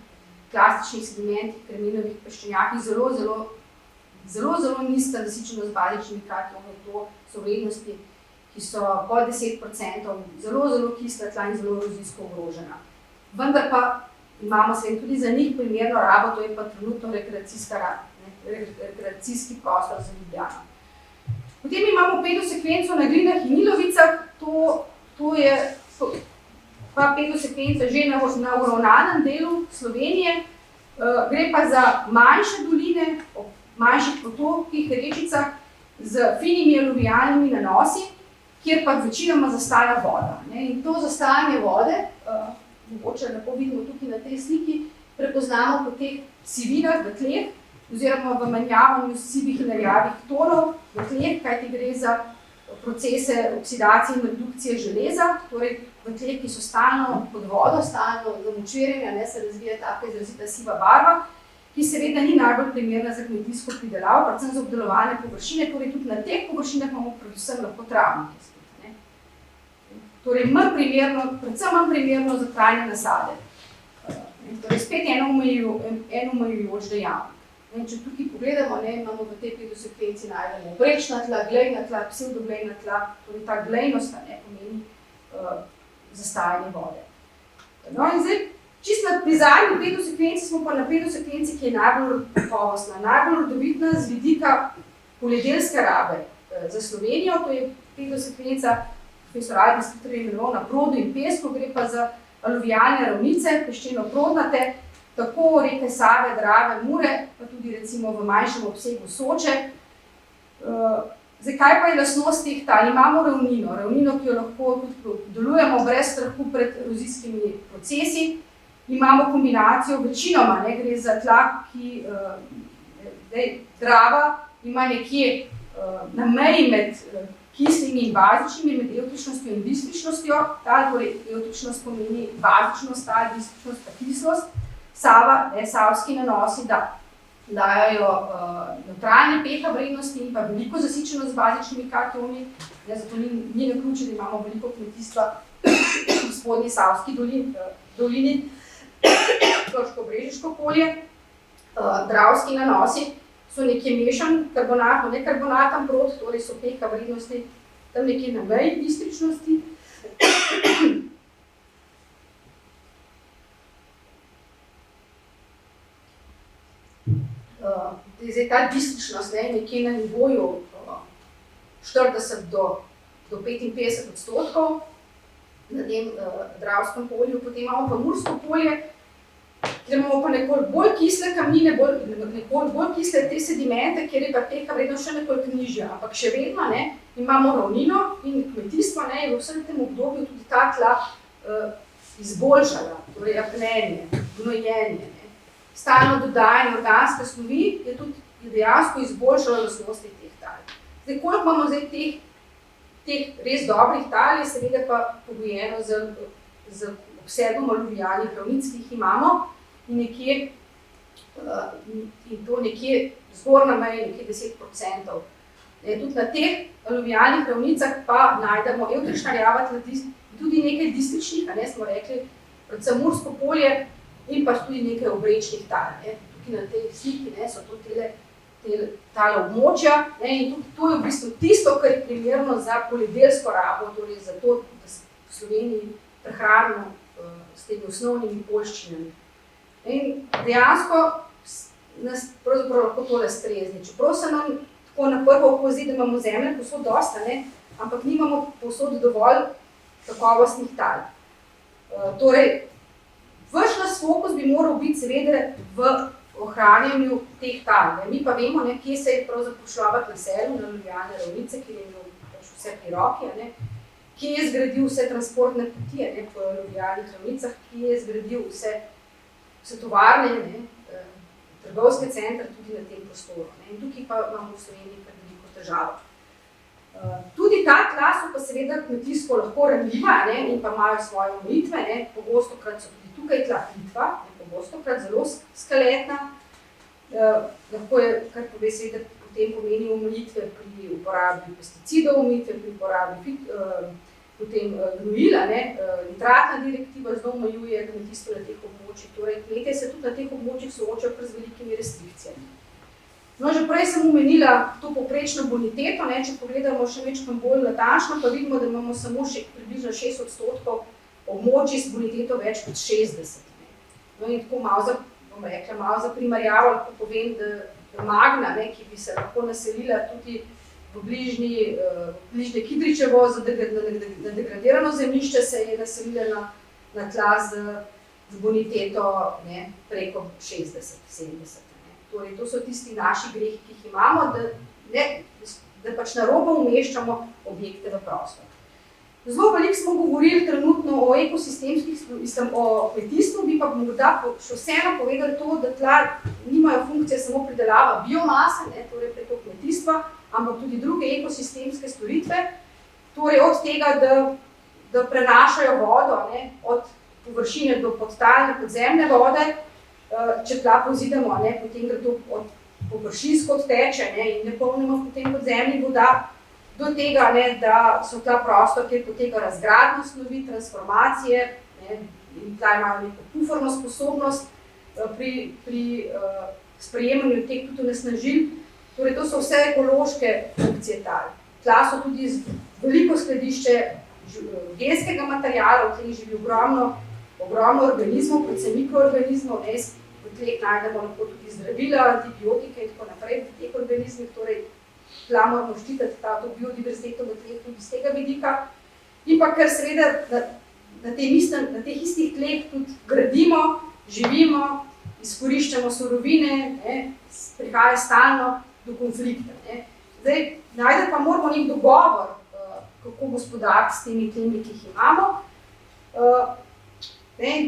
klasičnih sedimentih, kreminovih peščenjakih, zelo nizka zasičenost z bazičnimi kartonami. To so vrednosti, ki so pod 10%, zelo kisla tla in zelo erozijsko ogrožena. Vendar pa imamo seveda tudi za njih primerno rabo, to je pa trenutno rekreacijski prostor za Ljubljano. Potem imamo pedosekvenco na Glinah in Ilovicah, to je pa pedosekvenca že na uravnanem delu Slovenije. Gre pa za manjše doline, ob manjših potokih, rečicah z finimi aluvialnimi nanosi, kjer pa večinoma zastaja voda. In to zastajanje vode, mogoče lepo vidimo tukaj na tej sliki, prepoznamo po teh sivinah v tleh, oziroma v menjavanju sivih in rjavih tonov v tleh, kajti gre za procese oksidacije in redukcije železa, torej v tleh, ki so stalno pod vodo, stalno zamočvirjenja, se razvija taka izrazita siva barva, ki seveda ni najbolj primerna za kmetijsko pridelavo, predvsem za obdelovalne površine, torej tudi na teh površinah imamo predvsem lahko travnike. Torej predvsem manj primerno za trajne nasade. Torej spet en omejujoč dejavnik. Če tukaj pogledamo, imamo v tej pedosekvenci najdemo obrečna tla, glejna tla, psevdoglejna tla, torej ta glejnost pomeni zastajanje vode. No in zdaj, čisto pri zadnji pedosekvenci smo pa na pedosekvenci, ki je najbolj kakovostna, najbolj rodovitna z vidika poljedelske rabe za Slovenijo, to je pedosekvenca profesor Albin Stritar imenoval na produ in pesku, gre pa za aluvialne ravnice, peščeno-prodnate, tako reke Save, Drave, Mure, pa tudi recimo v manjšem obsegu Soče. Zdaj, kaj pa je lastnost teh tal? Imamo ravnino, ki jo lahko tudi delujemo brez strahu pred erozijskimi procesi. Imamo kombinacijo, večinoma gre za tla, ki Drava ima nekje na meji med kislimi in bazičnimi, med evtričnostjo in distričnostjo. Torej, evtričnost pomeni bazičnost, distričnost pa kislost. Sava, savski nanosi, da dajo neutralne pH vrednosti in pa veliko zasičenost z bazičnimi kationi. Zato ni naključje, da imamo veliko kmetijstva v spodnji Savski dolini, Krško-Brežiško polje. Dravski nanosi so nekje mešan karbonat, nekarbonatan prod, torej so pH vrednosti tam nekje na meji distričnosti. Zdaj, ta distričnost nekje na nivoju 40 do 55% na tem Dravskem polju. Potem imamo pa Mursko polje, kjer imamo pa nekoliko bolj kisle kamnine, nekoliko bolj kisle te sedimente, kjer je pa pH vrednost še nekoliko nižja. Ampak še vedno imamo ravnino in kmetijstvo je v vsem tem obdobju tudi ta tla izboljšala, torej apnenje, gnojenje. Stalno dodajanje organske snovi je tudi dejansko izboljšalo lastnosti teh tal. Zdaj, koliko imamo zdaj teh res dobrih tal, je seveda pa pogojeno z obsegom aluvialnih ravnic, ki jih imamo, in to nekje zgornja meja, nekje 10%. Tudi na teh aluvialnih ravnicah pa najdemo evtrična rjava tla, tudi nekaj distričnih, smo rekli, predvsem Mursko polje, in pa tudi nekaj obrečnih tal. Tukaj na tej sliki so to tale območja, in tudi to je v bistvu tisto, kar je primerno za poljedelsko rabo, torej za to, da se v Sloveniji prehranimo s temi osnovnimi poljščinami. In dejansko nas pravzaprav lahko tole strezni. Čeprav se nam tako na prvo oko zdi, da imamo zemlje povsod dosta, ampak nimamo povsod dovolj kakovostnih tal. Torej, ves naš fokus bi moral biti seveda v ohranjanju teh tal. Mi pa vemo, kje se je pravzaprav človek naselil na aluvialne ravnice, kjer je imel vse pri roki, kje je zgradil vse transportne poti po aluvialnih ravnicah, kje je zgradil vse tovarne, trgovske centre tudi na tem prostoru. In tukaj pa imamo v Sloveniji kar veliko težavo. Tudi ta tla so pa seveda kmetijsko lahko ranljiva in pa imajo svoje omejitve, pogostokrat so tudi tukaj tla plitva, pogostokrat zelo skaletna. Lahko je, kar pove seveda, potem pomeni omejitve pri uporabi pesticidov, omejitve pri uporabi potem gnojila, nitratna direktiva zelo omejuje kmetijstvo na teh območjih, torej kmetje se tudi na teh območjih soočajo kar z velikimi restrikcijami. No, že prej sem omenila to povprečno boniteto, če pogledamo še večkrat bolj natančno, pa vidimo, da imamo samo približno 6% območij s boniteto več kot 60. No, in tako malo za primerjavo lahko povem, da Magna, ki bi se lahko naselila tudi v bližnje Kidričevo, na degradirano zemljišče, se je naselila na tla z boniteto preko 60-70. Torej, to so tisti naši grehi, ki jih imamo, da pa pač na robo umeščamo objekte v prostor. Zelo veliko smo govorili trenutno o ekosistemskih, o kmetijstvu, bi pa morda še vseeno povedali to, da tla nimajo funkcije samo pridelava biomase, torej preko kmetijstva, ampak tudi druge ekosistemske storitve, torej od tega, da prenašajo vodo, od površine do podtalne, podzemne vode, če tla pozidamo, potem gre to od površinsko odteče in ne polnimo potem podzemnih voda, do tega, da so tla prostor, kjer poteka razgradnja snovi, transformacije, in tla imajo neko puforno sposobnost pri sprejemanju teh tudi onesnažil. Torej, to so vse ekološke funkcije tal. Tla so tudi veliko skladišče genskega materiala, v tleh živi ogromno organizmov, predvsem mikroorganizmov, v tleh najdemo lahko tudi zdravila, antibiotike in tako naprej v teh organizmih, torej tla moramo ščititi to biodiverziteto v tleh tudi z tega vidika. In pa ker seveda na teh istih tleh tudi gradimo, živimo, izkoriščamo surovine, prihaja stalno do konflikta. Zdaj, najti pa moramo nek dogovor, kako gospodariti s temi tlemi, ki jih imamo.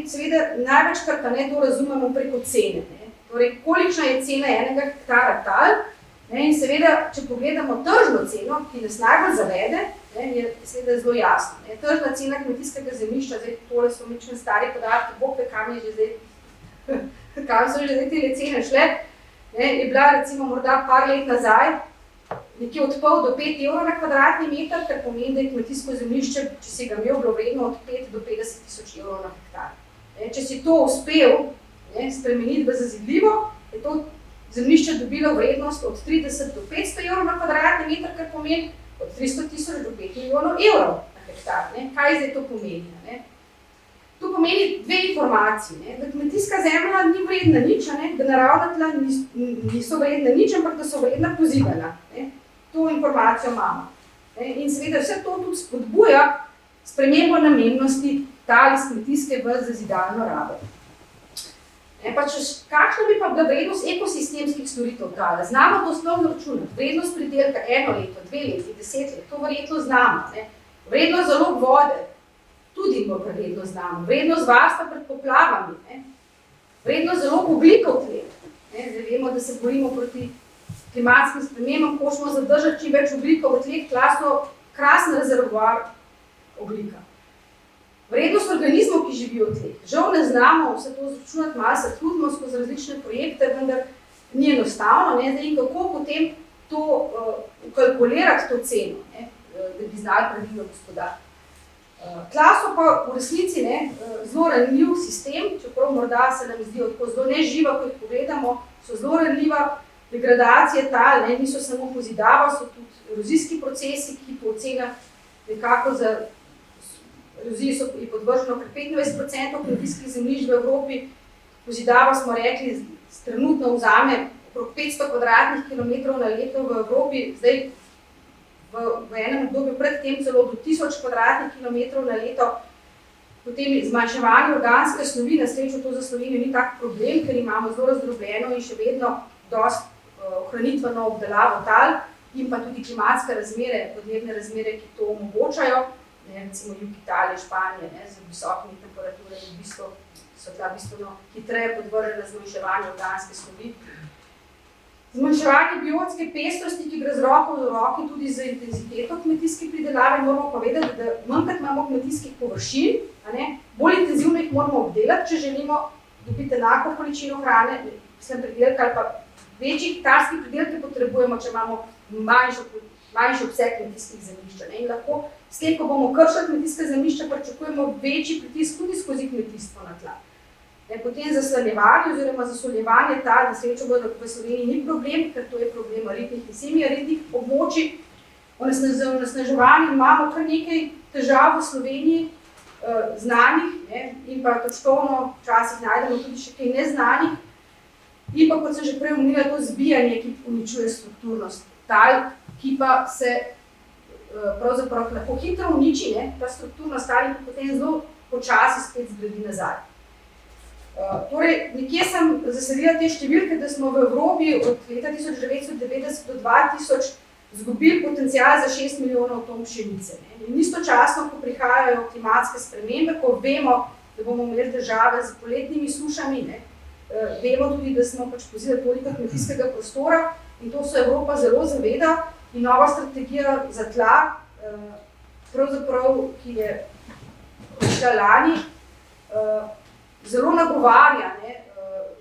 Seveda, največkrat to razumemo preko cene. Torej, kolikšna je cena enega hektara tal, in seveda, če pogledamo tržno ceno, ki nas najbolj zavede, je seveda zelo jasno. Tržna cena kmetijskega zemljišča, zdaj tole so mične stari podatki, bog ve, kam so že zdaj te cene šle, je bila recimo morda par let nazaj nekje od pol do 5 evrov na kvadratni meter, kar pomeni, da je kmetijsko zemljišče, če si ga imel, bilo vredno od 5 do 50 tisoč evrov na hektar. Če si to uspel spremeniti v zazidljivo, je to zemljišče dobilo vrednost od 30 do 500 evrov na kvadratni meter, kar pomeni od 300 tisoč do 5 milijonov evrov na hektar. Kaj zdaj to pomeni? To pomeni dve informaciji, da kmetijska zemlja ni vredna nič, da naravna tla niso vredna nič, ampak da so vredna pozidana. To informacijo imamo. In seveda vse to tudi spodbuja spremembo namennosti tal iz kmetijske v zazidalno rabo. Kakšna bi pa bila vrednost ekosistemskih storitev tal? Znamo to osnovno računati. Vrednost pridelka 1 leto, 2 leti, 10 let, to verjetno znamo. Vrednost zalog vode, tudi verjetno znamo. Vrednost varstva pred poplavami, vrednost zalog ogljika v tleh. Zdaj vemo, da se borimo proti klimatskim spremembam, hočemo zadržati čim več ogljika v tleh, tla so krasen rezervoar ogljika. Vrednost organizmov, ki živijo v tleh. Žal ne znamo vse to izračunati, malo se trudimo skozi različne projekte, vendar ni enostavno, in kako potem to kalkulirati to ceno, da bi znali pravilno gospodariti. Tla so pa v resnici zelo ranljiv sistem, čeprav morda se nam zdijo tako zelo neživa, ko jih pogledamo, so zelo ranljiva. Degradacije tal, niso samo pozidava, so tudi erozijski procesi, ki po ocenah nekako za erozijo je podvrženo kar 25% kmetijskih zemljišč v Evropi. Pozidava, smo rekli, trenutno vzame okrog 500 kvadratnih kilometrov na leto v Evropi, zdaj v enem obdobju predtem celo do 1000 kvadratnih kilometrov na leto. Potem zmanjševanje organske snovi, na srečo to za Slovenijo ni tak problem, ker imamo zelo razdrobljeno in še vedno dosti ohranitveno obdelavo tal in pa tudi klimatske razmere, podnebne razmere, ki to omogočajo, recimo jug Italije, Španije, z visokimi temperaturami v bistvu so tla bistveno hitreje podvržena zmanjševanju organske snovi. Zmanjševanje biotske pestrosti, ki gre z roko v roki tudi za intenziteto kmetijske pridelave, moramo pa vedeti, da manjkrat imamo kmetijskih površin, bolj intenzivno jih moramo obdelati, če želimo dobiti enako količino hrane, pridelka ali pa večji hektarski pridelke potrebujemo, če imamo manjši obseg kmetijskih zemljišč. In lahko s tem, ko bomo kršili kmetijske zemljišča, pričakujemo večji pritisk tudi skozi kmetijstvo na tla. Potem zaslanjevanje oziroma zasoljevanje tal, na srečo v Sloveniji ni problem, ker to je problem aridnih in semiaridnih območij. Z onesnaževanjem imamo kar nekaj težav v Sloveniji, znanih in pa točkovno včasih najdemo tudi še kaj neznanih. In pa, kot sem že prej omenila, to zbijanje, ki uničuje strukturnost tal, ki pa se pravzaprav lahko hitro uniči, ta strukturnost tal in potem zelo počasi spet zgradi nazaj. Torej, nekje sem zasledila te številke, da smo v Evropi od leta 1990 do 2000 izgubili potencial za 6 milijonov ton pšenice. Ne. In istočasno, ko prihajajo klimatske spremembe, ko vemo, da bomo imeli države z poletnimi sušami, ne, vemo tudi, da smo pač pozidali toliko kmetijskega prostora in to se Evropa zelo zaveda in nova strategija za tla, pravzaprav, ki je prišla lani, zelo nagovarja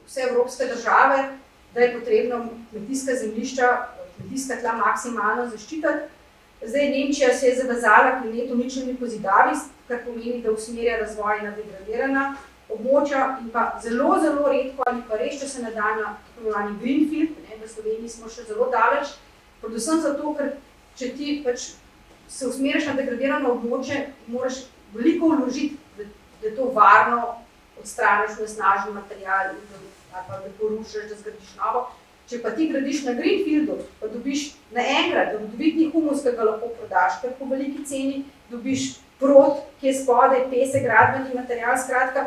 vse evropske države, da je potrebno kmetijska zemljišča, kmetijska tla maksimalno zaščititi. Zdaj Nemčija se je zavezala k neto ničelni pozidavi, kar pomeni, da usmerja razvoj na degradirana območja in pa zelo, zelo redko ali pa res, če se ne da na tako imenovani greenfield, v Sloveniji smo še zelo daleč, predvsem zato, ker če ti pač se usmeriš na degradirano območje, moraš veliko vložiti, da to varno odstraniš nesnažen material ali pa da porušiš, da zgradiš novo. Če pa ti gradiš na greenfieldu, pa dobiš naenkrat rodovitni humus, ki ga lahko prodaš, ker po veliki ceni dobiš prod, ki je spodaj, pesek, gradbeni material, skratka,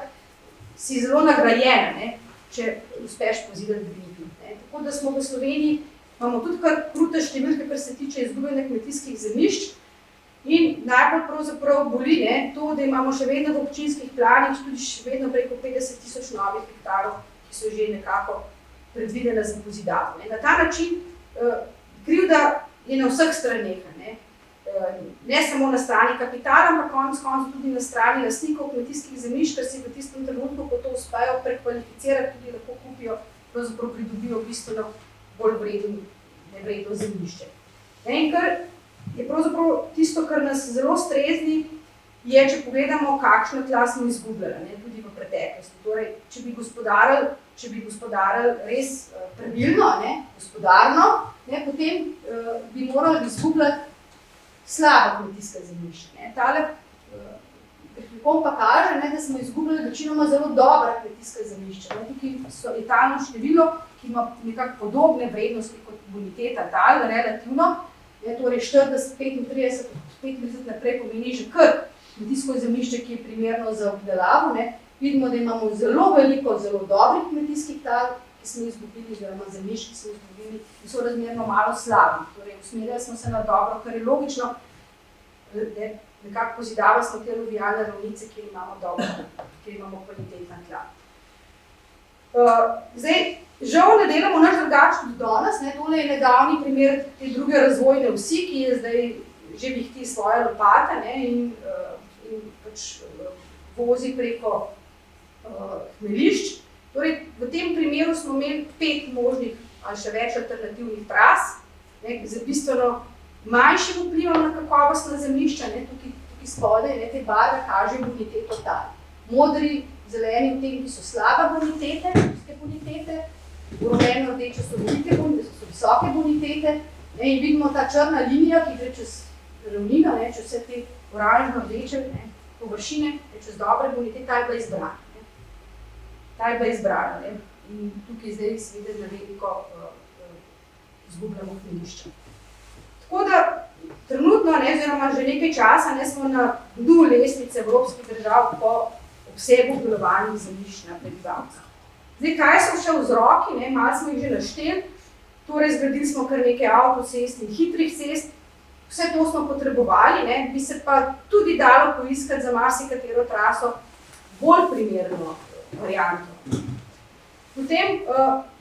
si zelo nagrajen, ne, če uspeš pozidati greenfield. Tako da smo v Sloveniji, imamo tudi kar krute številke, kar se tiče izgubljenih kmetijskih zemljišč in najbolj pravzaprav boli to, da imamo še vedno v občinskih planih tudi še vedno preko 50.000 novih hektarov, ki so že nekako predvidena za pozidavo. Na ta način krivda je na vseh straneh, ne samo na strani kapitala, ampak konec koncev tudi na strani lastnikov kmetijskih zemljišč, ker si v tistem trenutku, ko to uspejo prekvalificirati, tudi lahko kupijo, pravzaprav pridobijo bistveno bolj vredno zemljišče. In kar je pravzaprav tisto, kar nas zelo strezni, je, če pogledamo, kakšno tla smo izgubljali, tudi v preteklosti. Torej, če bi gospodarili res pravilno, gospodarno, potem bi morali izgubljati slaba kmetijska zemljišča. Tale prikon pa kaže, da smo izgubljali večinoma zelo dobra kmetijska zemljišča. Tukaj je talno število, ki ima nekako podobne vrednosti kot boniteta tal, relativno, torej 40, 35, 35 naprej pomeni že kar kmetijsko zemljišče, ki je primerno za obdelavo. Vidimo, da imamo zelo veliko, zelo dobrih kmetijskih tal, ki smo izgubili, oziroma zemljišč, ki smo izgubili, in so razmerno malo slabih. Torej, usmerjali smo se na dobro, kar je logično, nekako pozidavali smo te aluvialne ravnice, kjer imamo dobro, kjer imamo kvalitetna tla. Zdaj, žal ne delamo naš drugače tudi danes, tole je nedavni primer te druge razvojne vsi, ki je zdaj že vihti svoje lopate in pač vozi preko hmeljišč. Torej, v tem primeru smo imeli 5 možnih ali še več alternativnih tras, z bistveno manjšim vplivom na kakovostna zemljišča. Tukaj spodaj te barve kažejo boniteto tal. Modri, zeleni v tem, ki so slabe bonitete, rumeno rdeče so visoke bonitete, in vidimo ta črna linija, ki gre čez ravnino, čez vse te oranžno rdeče površine, čez dobre bonitete, ta je bila izbrana. Ta je bila izbrana in tukaj zdaj seveda na veliko izgubljamo hmeljišča. Tako da trenutno, oziroma že nekaj časa, smo na dnu lestvice evropskih držav po obsegu obdelovanih zemljišč na prebivalca. Zdaj, kaj so še vzroki, malo smo jih že našteli, torej zgradili smo kar nekaj avtocest in hitrih cest, vse to smo potrebovali, bi se pa tudi dalo poiskati za marsikatero traso bolj primerno varianto. Potem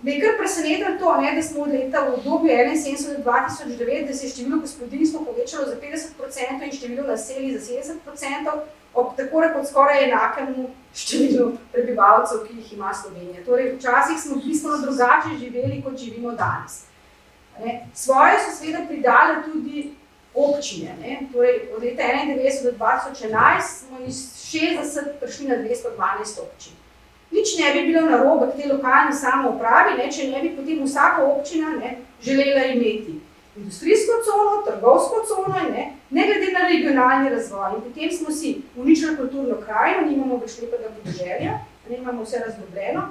me je kar presenetilo to, da smo od leta v obdobju 1971 do 2009, da se je število gospodinjstev povečalo za 50% in število naselij za 70%, ob tako rekoč skoraj enakemu številu prebivalcev, ki jih ima Slovenija. Torej, včasih smo bistveno drugače živeli, kot živimo danes. Svoje so seveda pridale tudi občine. Torej, od leta 1991 do 2011 smo iz 60 prišli na 212 občin. Nič ne bi bilo narobe k tej lokalni samoupravi, če ne bi potem vsaka občina želela imeti industrijsko cono, trgovsko cono, ne glede na regionalni razvoj. In potem smo si uničili kulturno krajino, nimamo več lepega podeželja, imamo vse razdrobljeno.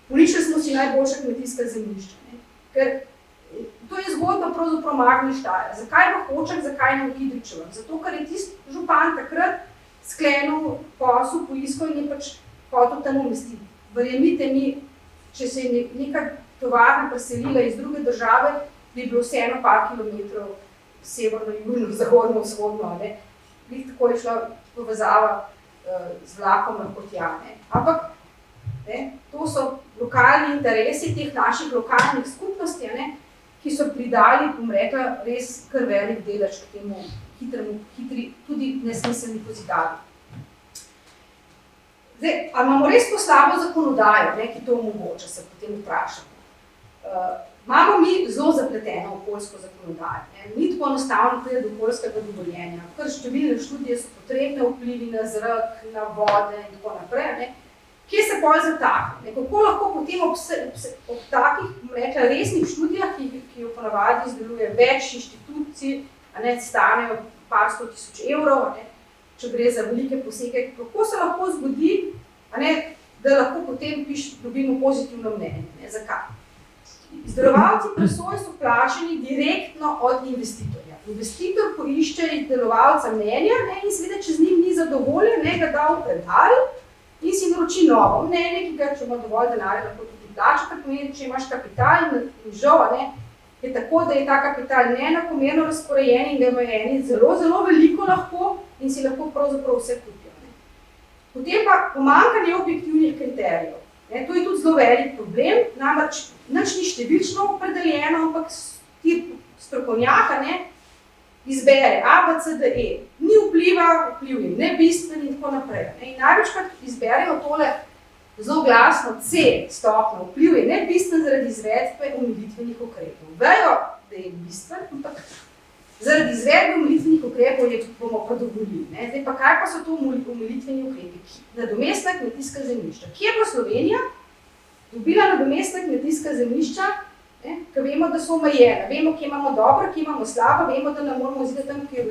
Uničili smo si najboljša kmetijska zemljišča. Ker to je zgodba pravzaprav Magne Steyr. Zakaj v Hočah, zakaj ne v Kidričevem? Zato, ker je tisti župan takrat sklenil posel, poiskal in je pač hotel tam umestiti. Verjemite mi, če se je neka tovarna preselila iz druge države, bi bilo vseeno par kilometrov severno, južno, zahodno, vzhodno, ne. Tako je šla povezava z vlakom lahko tja, ne. Ampak ne, to so lokalni interesi teh naših lokalnih skupnosti, ne, ki so pridali, bom rekla, res kar velik delež k temu hitri, tudi nesmiselni pozidavi. Zdaj, ali imamo res to slabo zakonodajo, ne, ki to omogoča, se potem vprašamo. Imamo mi zelo zapleteno okoljsko zakonodajo. Ne. Ni tako enostavno pride do okoljskega dovoljenja. Kar številne študije so potrebne vplivi na zrak, na vode in tako naprej. Ne. Kje se pol zatakne? Kako lahko potem ob takih, bom rekla, resnih študijah, ki jo ponavadi izdeluje več inštitucij, a ne, stanejo par 100 000 evrov, ne, če gre za velike posege, kako se lahko zgodi, a ne, da lahko potem dobimo pozitivno mnenje? Ne? Zakaj? Izdelovalci presoje so plačani direktno od investitorja. Investitor poišče izdelovalca mnenja, ne, in seveda, če z njim ni zadovoljen, ne, ga da v predal in si naroči novo mnenje, ki ga, če ima dovolj denarja, lahko tudi plača, kar pomeni, če imaš kapital in žal, ne, je tako, da je ta kapital neenakomerno razporejen in ga imajo eni zelo, zelo veliko lahko in si lahko pravzaprav vse kupijo. Ne. Potem pa pomanjkanje objektivnih kriterijev. Ne, to je tudi zelo velik problem, namreč nič ni številčno opredeljeno, ampak ti strokovnjaka, ne, izbere A, B, C, D, E. Ni vpliva, vpliv je nebistven in tako naprej. Ne. In največkrat izberejo tole zelo glasno C stopnjo, vpliv je nebistven zaradi izvedbe omilitvenih ukrepov. Vejo, da je bistven, ampak zaradi izvedbe omilitvenih ukrepov je bomo pa dovolili. Ne. Zdaj pa kaj pa so to omilitveni ukrepi? Nadomestna kmetijska zemljišča. Kje je pa Slovenija dobila nadomestna kmetijska zemljišča, ker vemo, da so omejene, vemo, kje imamo dobro, kje imamo slabo, vemo, da ne moramo zidati tam, kje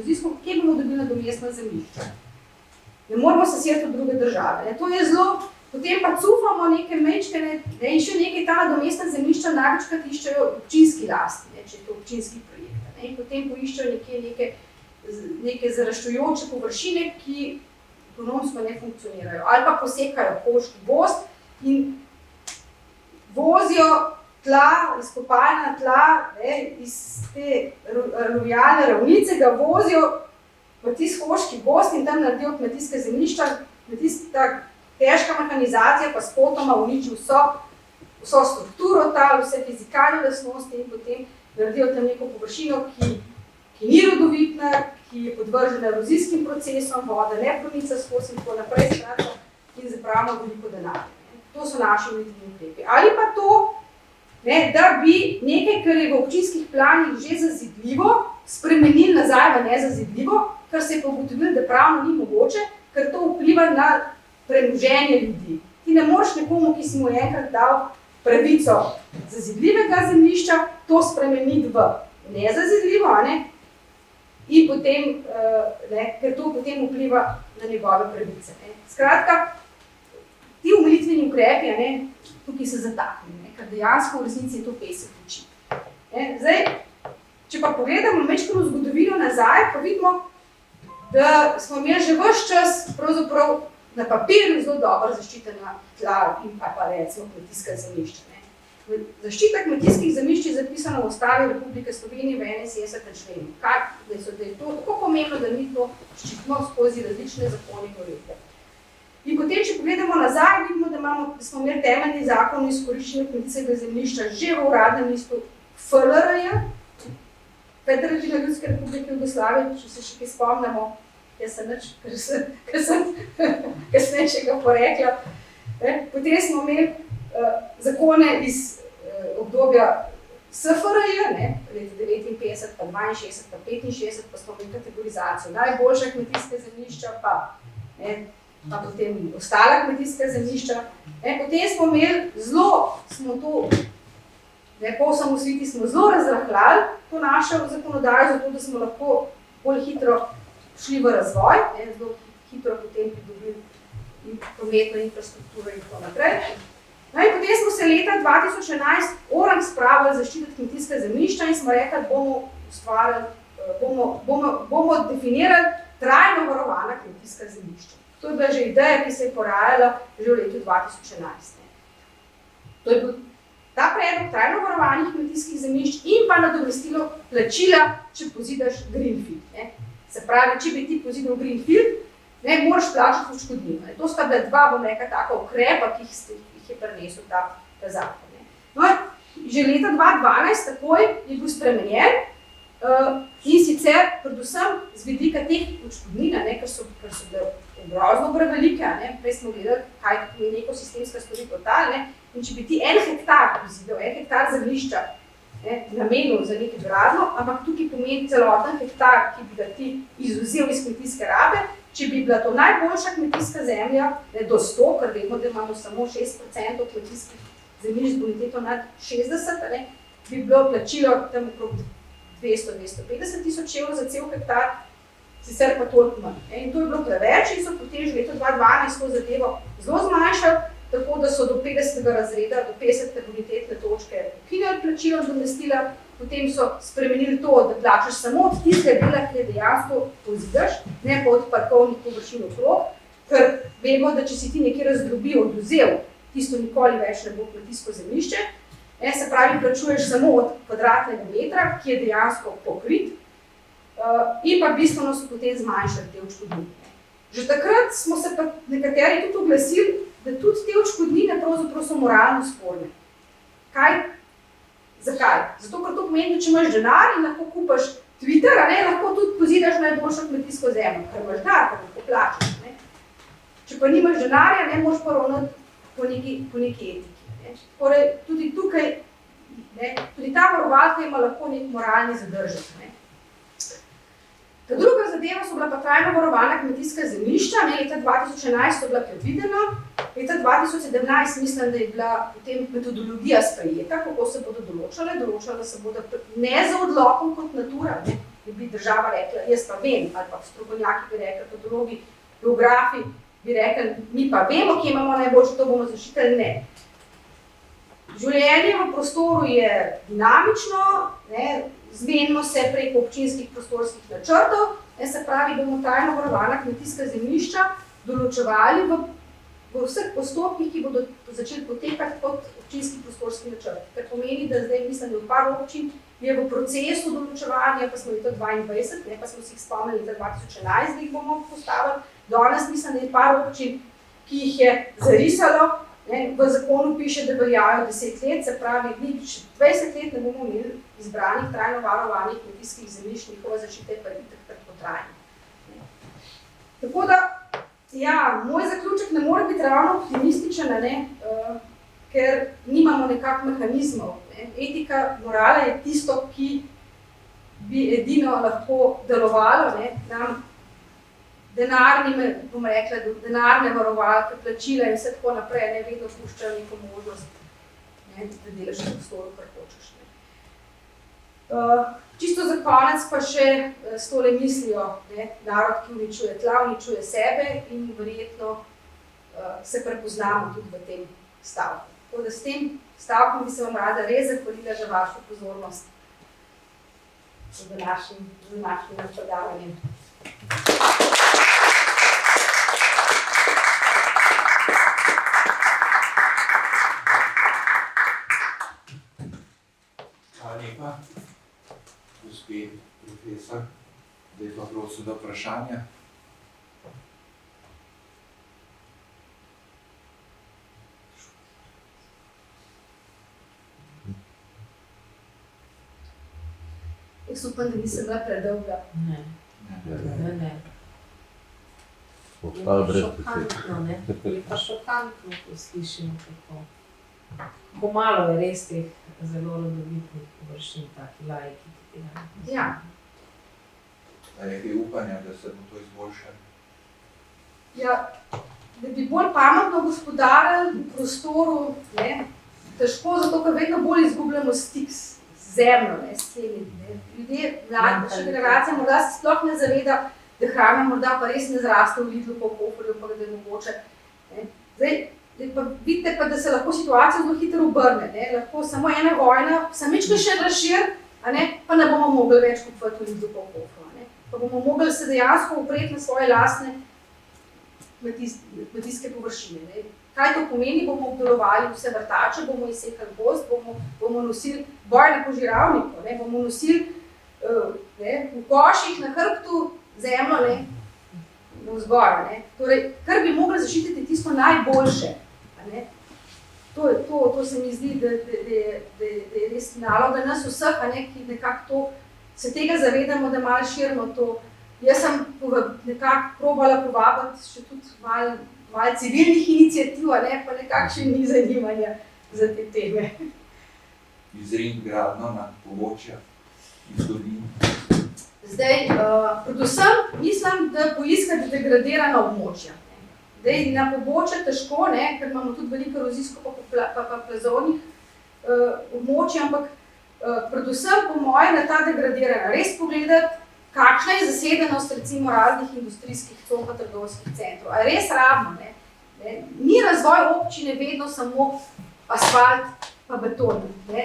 bomo dobili nadomestna zemljišča. Ne moramo se sjeti od druge države. Ne. To je zelo, potem pa cufamo neke mečkene, ne, in še nekaj ta nadomestna zemljišča največkrat iščejo občinski lasti, ne, če je to občinski projekt. Ne, in potem poiščejo neke zaraščujoče površine, ki ekonomsko ne funkcionirajo. Ali pa posekajo koški gozd in vozijo tla, izkopalna tla, ne, iz te aluvialne ravnice, ga vozijo v tisti koški gozd in tam naredijo kmetijske zemljišča, kmetijska težka mehanizacija pa spotoma uniči vso strukturo tal, vse fizikalne lastnosti in potem naredijo tam neko površino, ki ni rodovitna, ki je podvržena erozijskim procesom, voda ne pronica skozi in tako naprej, skratka, in zapravimo veliko denarja. To so naši omilitveni ukrepi. Ali pa to, ne, da bi nekaj, kar je v občinskih planih že zazidljivo, spremenili nazaj v nezazidljivo, kar se je pa ugotovilo, da pravno ni mogoče, ker to vpliva na premoženje ljudi. Ti ne moreš nekomu, ki si mu enkrat dal pravico zazidljivega zemljišča, to spremeniti v nezazidljivo, ne? In potem, ne, ker to potem vpliva na njegove pravice. Ne? Skratka, ti omilitveni ukrepi, ne, tukaj se zataknejo, ker dejansko v resnici je to pesek oči. Zdaj, če pa pogledamo majčkeno zgodovino nazaj, pa vidimo, da smo imeli že ves čas pravzaprav na papirju zelo dobro zaščitena tla in pa recimo kmetijska zemljišča. Ne. Zaščita kmetijskih zemljišč je zapisana v Ustavi Republike Slovenije v 71. členu. Da je to tako pomembno, da mi to ščitimo skozi različne zakone in uredbe. In potem, če pogledamo nazaj, vidimo, da smo imeli temeljni zakon o izkoriščenju kmetijskega zemljišča že v uradnem listu FLR-ja, Federativne ljudske republike Jugoslavije, če se še kaj spomnimo, jaz sem nič, ker sem kasnejšega porekla. Potem smo imeli zakone iz obdobja SFRJ, leta 59, pa 62, pa 65, pa smo imeli kategorizacijo najboljša kmetijska zemljišča, pa potem ostala kmetijska zemljišča. Potem smo imeli smo to, po osamosvojitvi smo zelo razrahljali to našo zakonodajo, zato da smo lahko bolj hitro šli v razvoj, zelo hitro potem pridobili prometno infrastrukturo in tako naprej. In potem smo se leta 2011 orang spravili zaščititi kmetijska zemljišča in smo rekli, bomo definirali trajno varovana kmetijska zemljišča. To je bila že ideja, ki se je porajala že v letu 2011. To je bil ta predlog trajno varovanih kmetijskih zemljišč in pa nadomestilo plačila, če pozidaš greenfield. Ne. Se pravi, če bi ti pozidal greenfield, ne, moraš plačati odškodnino. To sta bila dva, bom rekla, taka ukrepa, ki jih je prinesel ta zakon. Ne. No, že leta 2012 takoj je bil spremenjen in sicer predvsem z vidika teh odškodnin, ker so bile grozno prevelike, prej smo gledali, kaj je ekosistemska storitev tal, in če bi ti 1 hektar pozidal, 1 hektar zemljišča namenil za nekaj gradno, ampak tukaj pomeni celoten hektar, ki bi ga ti izvzel iz kmetijske rabe, če bi bila to najboljša kmetijska zemlja, do 100, ker vemo, da imamo samo 6% kmetijskih zemljišč z boniteto nad 60, bi bilo plačilo tam okrog 200-250 tisoč evrov za cel hektar, sicer pa toliko manj. In to je bilo preveč in so potem že leto 2012 to zadevo zelo zmanjšali, tako da so do 50. razreda, do 50. bonitetne točke ukinjali plačilo nadomestila, potem so spremenili to, da plačaš samo od tistega dela, ki je dejansko pozidaš, ne pa od parkovnih površin okrog, ker vemo, da če si ti nekaj razdrobil, odvzel, tisto nikoli več ne bo kmetijsko zemljišče, se pravi, plačuješ samo od kvadratnega metra, ki je dejansko pokrit, in pa bistveno so potem zmanjšali te odškodnine. Že takrat smo se pa nekateri tudi oglasili, da tudi te odškodnine pravzaprav so moralno sporne. Kaj? Zakaj? Zato, ker to pomeni, da če imaš denar in lahko kupaš Twitter, lahko tudi pozidaš najboljšo kmetijsko zemljo, ker imaš denar, pa lahko plačaš. Če pa nimaš denarja, ne moraš pa ravnati po neki etiki. Torej, tudi tukaj, tudi ta varovalka ima lahko nek moralni zadržek. Ta druga zadeva so bila pa trajno varovana kmetijska zemljišča, leta 2011 so bila predvidena, leta 2017 mislim, da je bila potem metodologija sprejeta, kako se bodo določale se bodo ne za odlokom kot natura, bi država rekla, jaz pa vem, ali pa strokovnjaki bi rekli, pedologi, geografi bi rekli, mi pa vemo, kje imamo najboljše, to bomo zaščitili, ne. Življenje v prostoru je dinamično, zmenimo se preko občinskih prostorskih načrtov, se pravi, bomo trajno varovana kmetijska zemljišča določevali v vseh postopkih, ki bodo začeli potekati kot občinski prostorski načrt. Kar pomeni, da zdaj mislim, da v par občin je v procesu določevanja, pa smo leta 2022, pa smo si jih spomnili leta 2011, da jih bomo postavili. Danes mislim, da je par občin, ki jih je zarisalo, v zakonu piše, da veljajo 10 let, se pravi, 20 let ne bomo imeli izbranih trajno varovanih kmetijskih zemljišč, njihova zaščita je pa itak kratkotrajna. Tako da, ja, moj zaključek ne more biti ravno optimističen, ker nimamo nekak mehanizmov. Etika, morala je tisto, ki bi edino lahko delovalo, nam denarne varovalke, plačila in vse tako naprej, ne vedno puščajo neko možnost, da delaš v prostoru, kar hočeš. Čisto za konec pa še s tole mislijo, narod, ki uničuje tla, uničuje sebe in verjetno se prepoznamo tudi v tem stavku. Tako da s tem stavkom bi se vam rada res zahvalila za vašo pozornost z današnjim predavanjem. Hvala lepa, gospe profesor. Zdaj pa prosim do vprašanja. Jaz upam, da nisem bila predolga. Ne. Ostalo brez besed. Je pa šokantno, ko slišimo kako malo je res teh zelo rodovitnih površin, taki laiki. Ja. Da je kaj upanja, da se bo to izboljšalo? Ja, da bi bolj pametno gospodarili v prostoru, težko, zato ker vedno bolj izgubljamo stik z zemljo, s temi. Ljudje, mlajša generacija morda se sploh ne zaveda, da hrana morda pa res ne zraste v Lidlu, pa v Hoferju, pa da je mogoče. Zdaj, pa vidite pa, da se lahko situacija zelo hitro obrne, lahko samo ena vojna, samička še razšir, pa ne bomo mogli več kupovati v Lidlu, pa v Hoferju. Pa bomo mogli se dejansko upreti na svoje lastne kmetijske površine. Kaj to pomeni? Bomo obdelovali vse vrtače, bomo izsekali gozd, bomo nosili boj na požiralniku, ne? Bomo nosili v koših na hrbtu zemljo, ne? Vzgor, ne? Torej, kar bi mogli zaščititi tisto najboljše. Ne? To se mi zdi, da je res naloga nas vseh, ki nekako to, se tega zavedamo, da malo širimo to. Jaz sem nekako probala povabiti še tudi malo civilnih iniciativ, pa nekako še ni zanimanja za te teme. Izrin gradno na pobočja iz dolin. Zdaj, predvsem mislim, da poiskati degradirana območja. Zdaj, na pobočje težko, ker imamo tudi veliko erozijsko pa plazovnih območij, ampak predvsem po moje na ta degradirana res pogledati, kakšna je zasedenost recimo raznih industrijskih con pa trgovskih centrov. A res rabno, Ni razvoj občine vedno samo asfalt pa beton.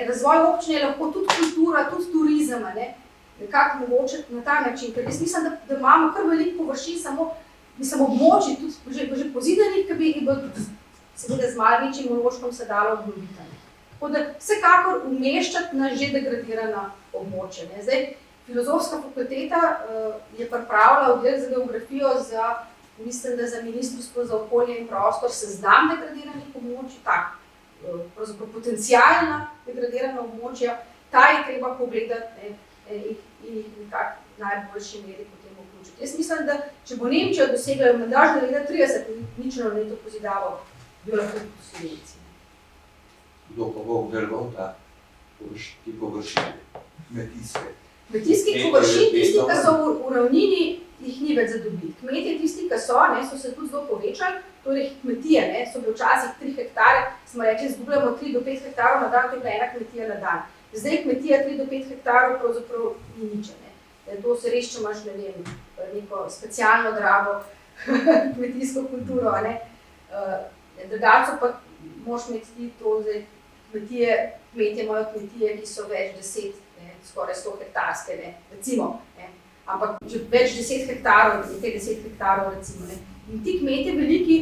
Razvoj občine je lahko tudi kultura, tudi turizem, nekako mogoče na ta način. Ker jaz mislim, da imamo kar veliko površin samo območij, tudi že pozidanih, ki bi seveda z malo večjim vložkom se dalo obnoviti. Tako da vsekakor umeščati na že degradirana območja. Zdaj, Filozofska fakulteta je pripravila oddelek za geografijo mislim, da za Ministrstvo za okolje in prostor seznam degradiranih območij, pravzaprav potencialna degradirana območja, ta je treba pogledati in jih nekako v najboljši meri potem vključiti. Jaz mislim, da če bo Nemčija dosegla mandaž do leta 30 nično leto pozidavo, bi lahko tudi Slovenci. Kdo pa bo obdeloval ti površine, kmetijske? Kmetijskih površin, tisti, ki so v ravnini, jih ni več za dobiti. Kmetje, tisti, ki so se tudi zelo povečali, torej kmetije, so bile včasih 3 hektare, smo rekli, izgubljamo 3 do 5 hektarov na dan, to je bila ena kmetija na dan. Zdaj kmetija 3 do 5 hektarov pravzaprav ni nič. To se res, če imaš, neko specialno drago kmetijsko kulturo. Drugače pa moraš imeti to, kmetje imajo kmetije, ki so več 10, skoraj 100 hektarske, recimo. Ampak že več 10 hektarov, nekaj 10 hektarov recimo. In ti kmetje veliki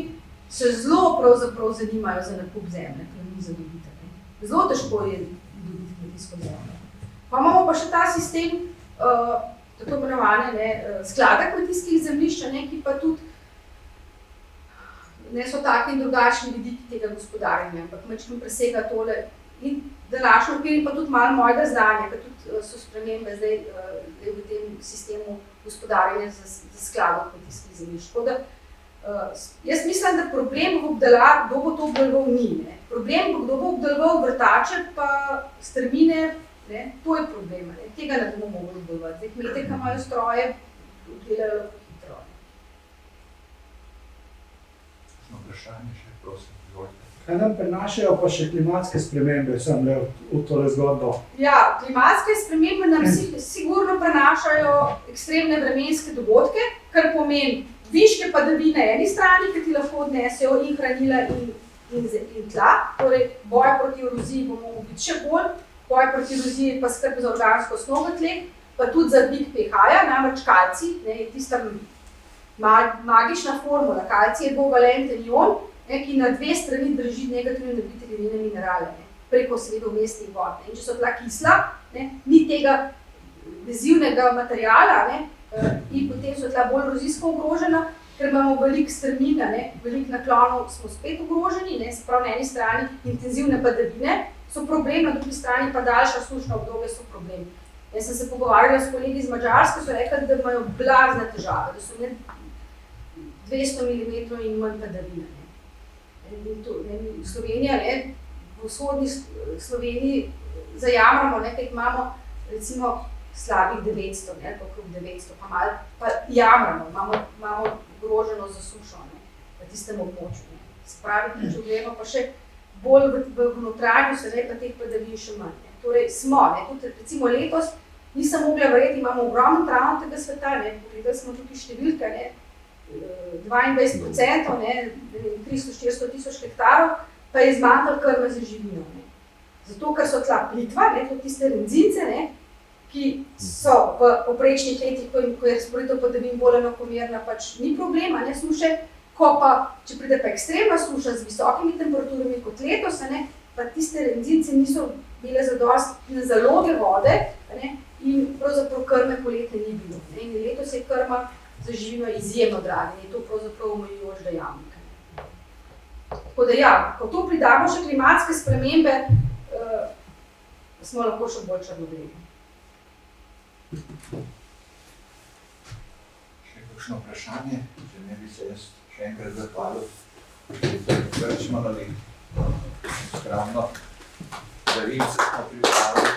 se zelo pravzaprav zanimajo za nakup zemlje, ker ni za dobiti. Zelo težko je dobiti kmetijsko zemljo. Pa imamo pa še ta sistem, tako imenovane sklada kmetijskih zemljišč, ki pa tudi so taki in drugačni vidiki tega gospodarjenja, ampak majčkeno presega tole. In današnji okvir pa tudi malo mojega znanja, ker tudi so spremembe zdaj v tem sistemu gospodarjenja za skladov kmetijskih zemljišč. Tako da jaz mislim, da problem v obdelavi, kdo bo to obdeloval, ni. Problem, kdo bo obdeloval vrtače pa strmine, to je problem. Tega ne bomo mogli obdelovati. Kmetje, ki imajo stroje, obdelajo lahko hitro. Vprašanje še, prosim, izvolite. Kaj nam prinašajo pa še klimatske spremembe, sem le v tole zgodbo? Ja, klimatske spremembe nam sigurno prinašajo ekstremne vremenske dogodke, kar pomeni viške padavine na eni strani, ki ti lahko odnesejo in hranila in tla. Torej, boj proti eroziji bomo biti še bolj, boj proti eroziji pa skrb za organsko snov v tleh, pa tudi za dvig pH-ja, namreč kalcij, je tista magična formula. Kalcij je dvovalenten ion, ki na 2 strani drži negativne nabite minerale, preko seveda vmesnih vod. In če so tla kisla, ni tega vezivnega materiala, in potem so tla bolj erozijsko ogrožena, ker imamo veliko strmin, veliko naklonov, smo spet ogroženi, se pravi na eni strani intenzivne padavine so problem, na drugi strani pa daljša sušna obdobja so problem. Jaz sem se pogovarjala s kolegi iz Madžarske, so rekli, da imajo blazne težave, da so imeli 200 mm in manj padavine. Slovenija, v vzhodni Sloveniji zajamramo, kaj imamo recimo slabih 900, ali pa okrog 900, pa jamramo, imamo ogroženo za sušo na tistem območju. Se pravi, če gremo pa še bolj v notranju, se pa teh padavin še manj. Torej smo, tudi recimo letos, nisem mogla verjeti, imamo ogromno travnatega sveta, pogledali smo tukaj številke, 22%, 300-400 tisoč hektarov, pa je zmanjkalo krme za živino. Zato, ker so tla plitva, to tiste renzince, ki so v povprečnih letih, ko je razporeditev padavin bolj enakomerna, pač ni problema, suše, Ko pa, če pride pa ekstremna suša z visokimi temperaturami kot letos, pa tiste renzice niso bile zadostne zaloge vode in pravzaprav krme poletne ni bilo. In letos je krma za živino izjemno draga in je to pravzaprav omejujoč dejavnik. Tako da ja, ko to pridamo še klimatske spremembe, smo lahko še bolj črnobeli. Še kakšno vprašanje? Če ne bi se jaz še enkrat zahvalil. Grčimo na skromno darilce smo pripravili.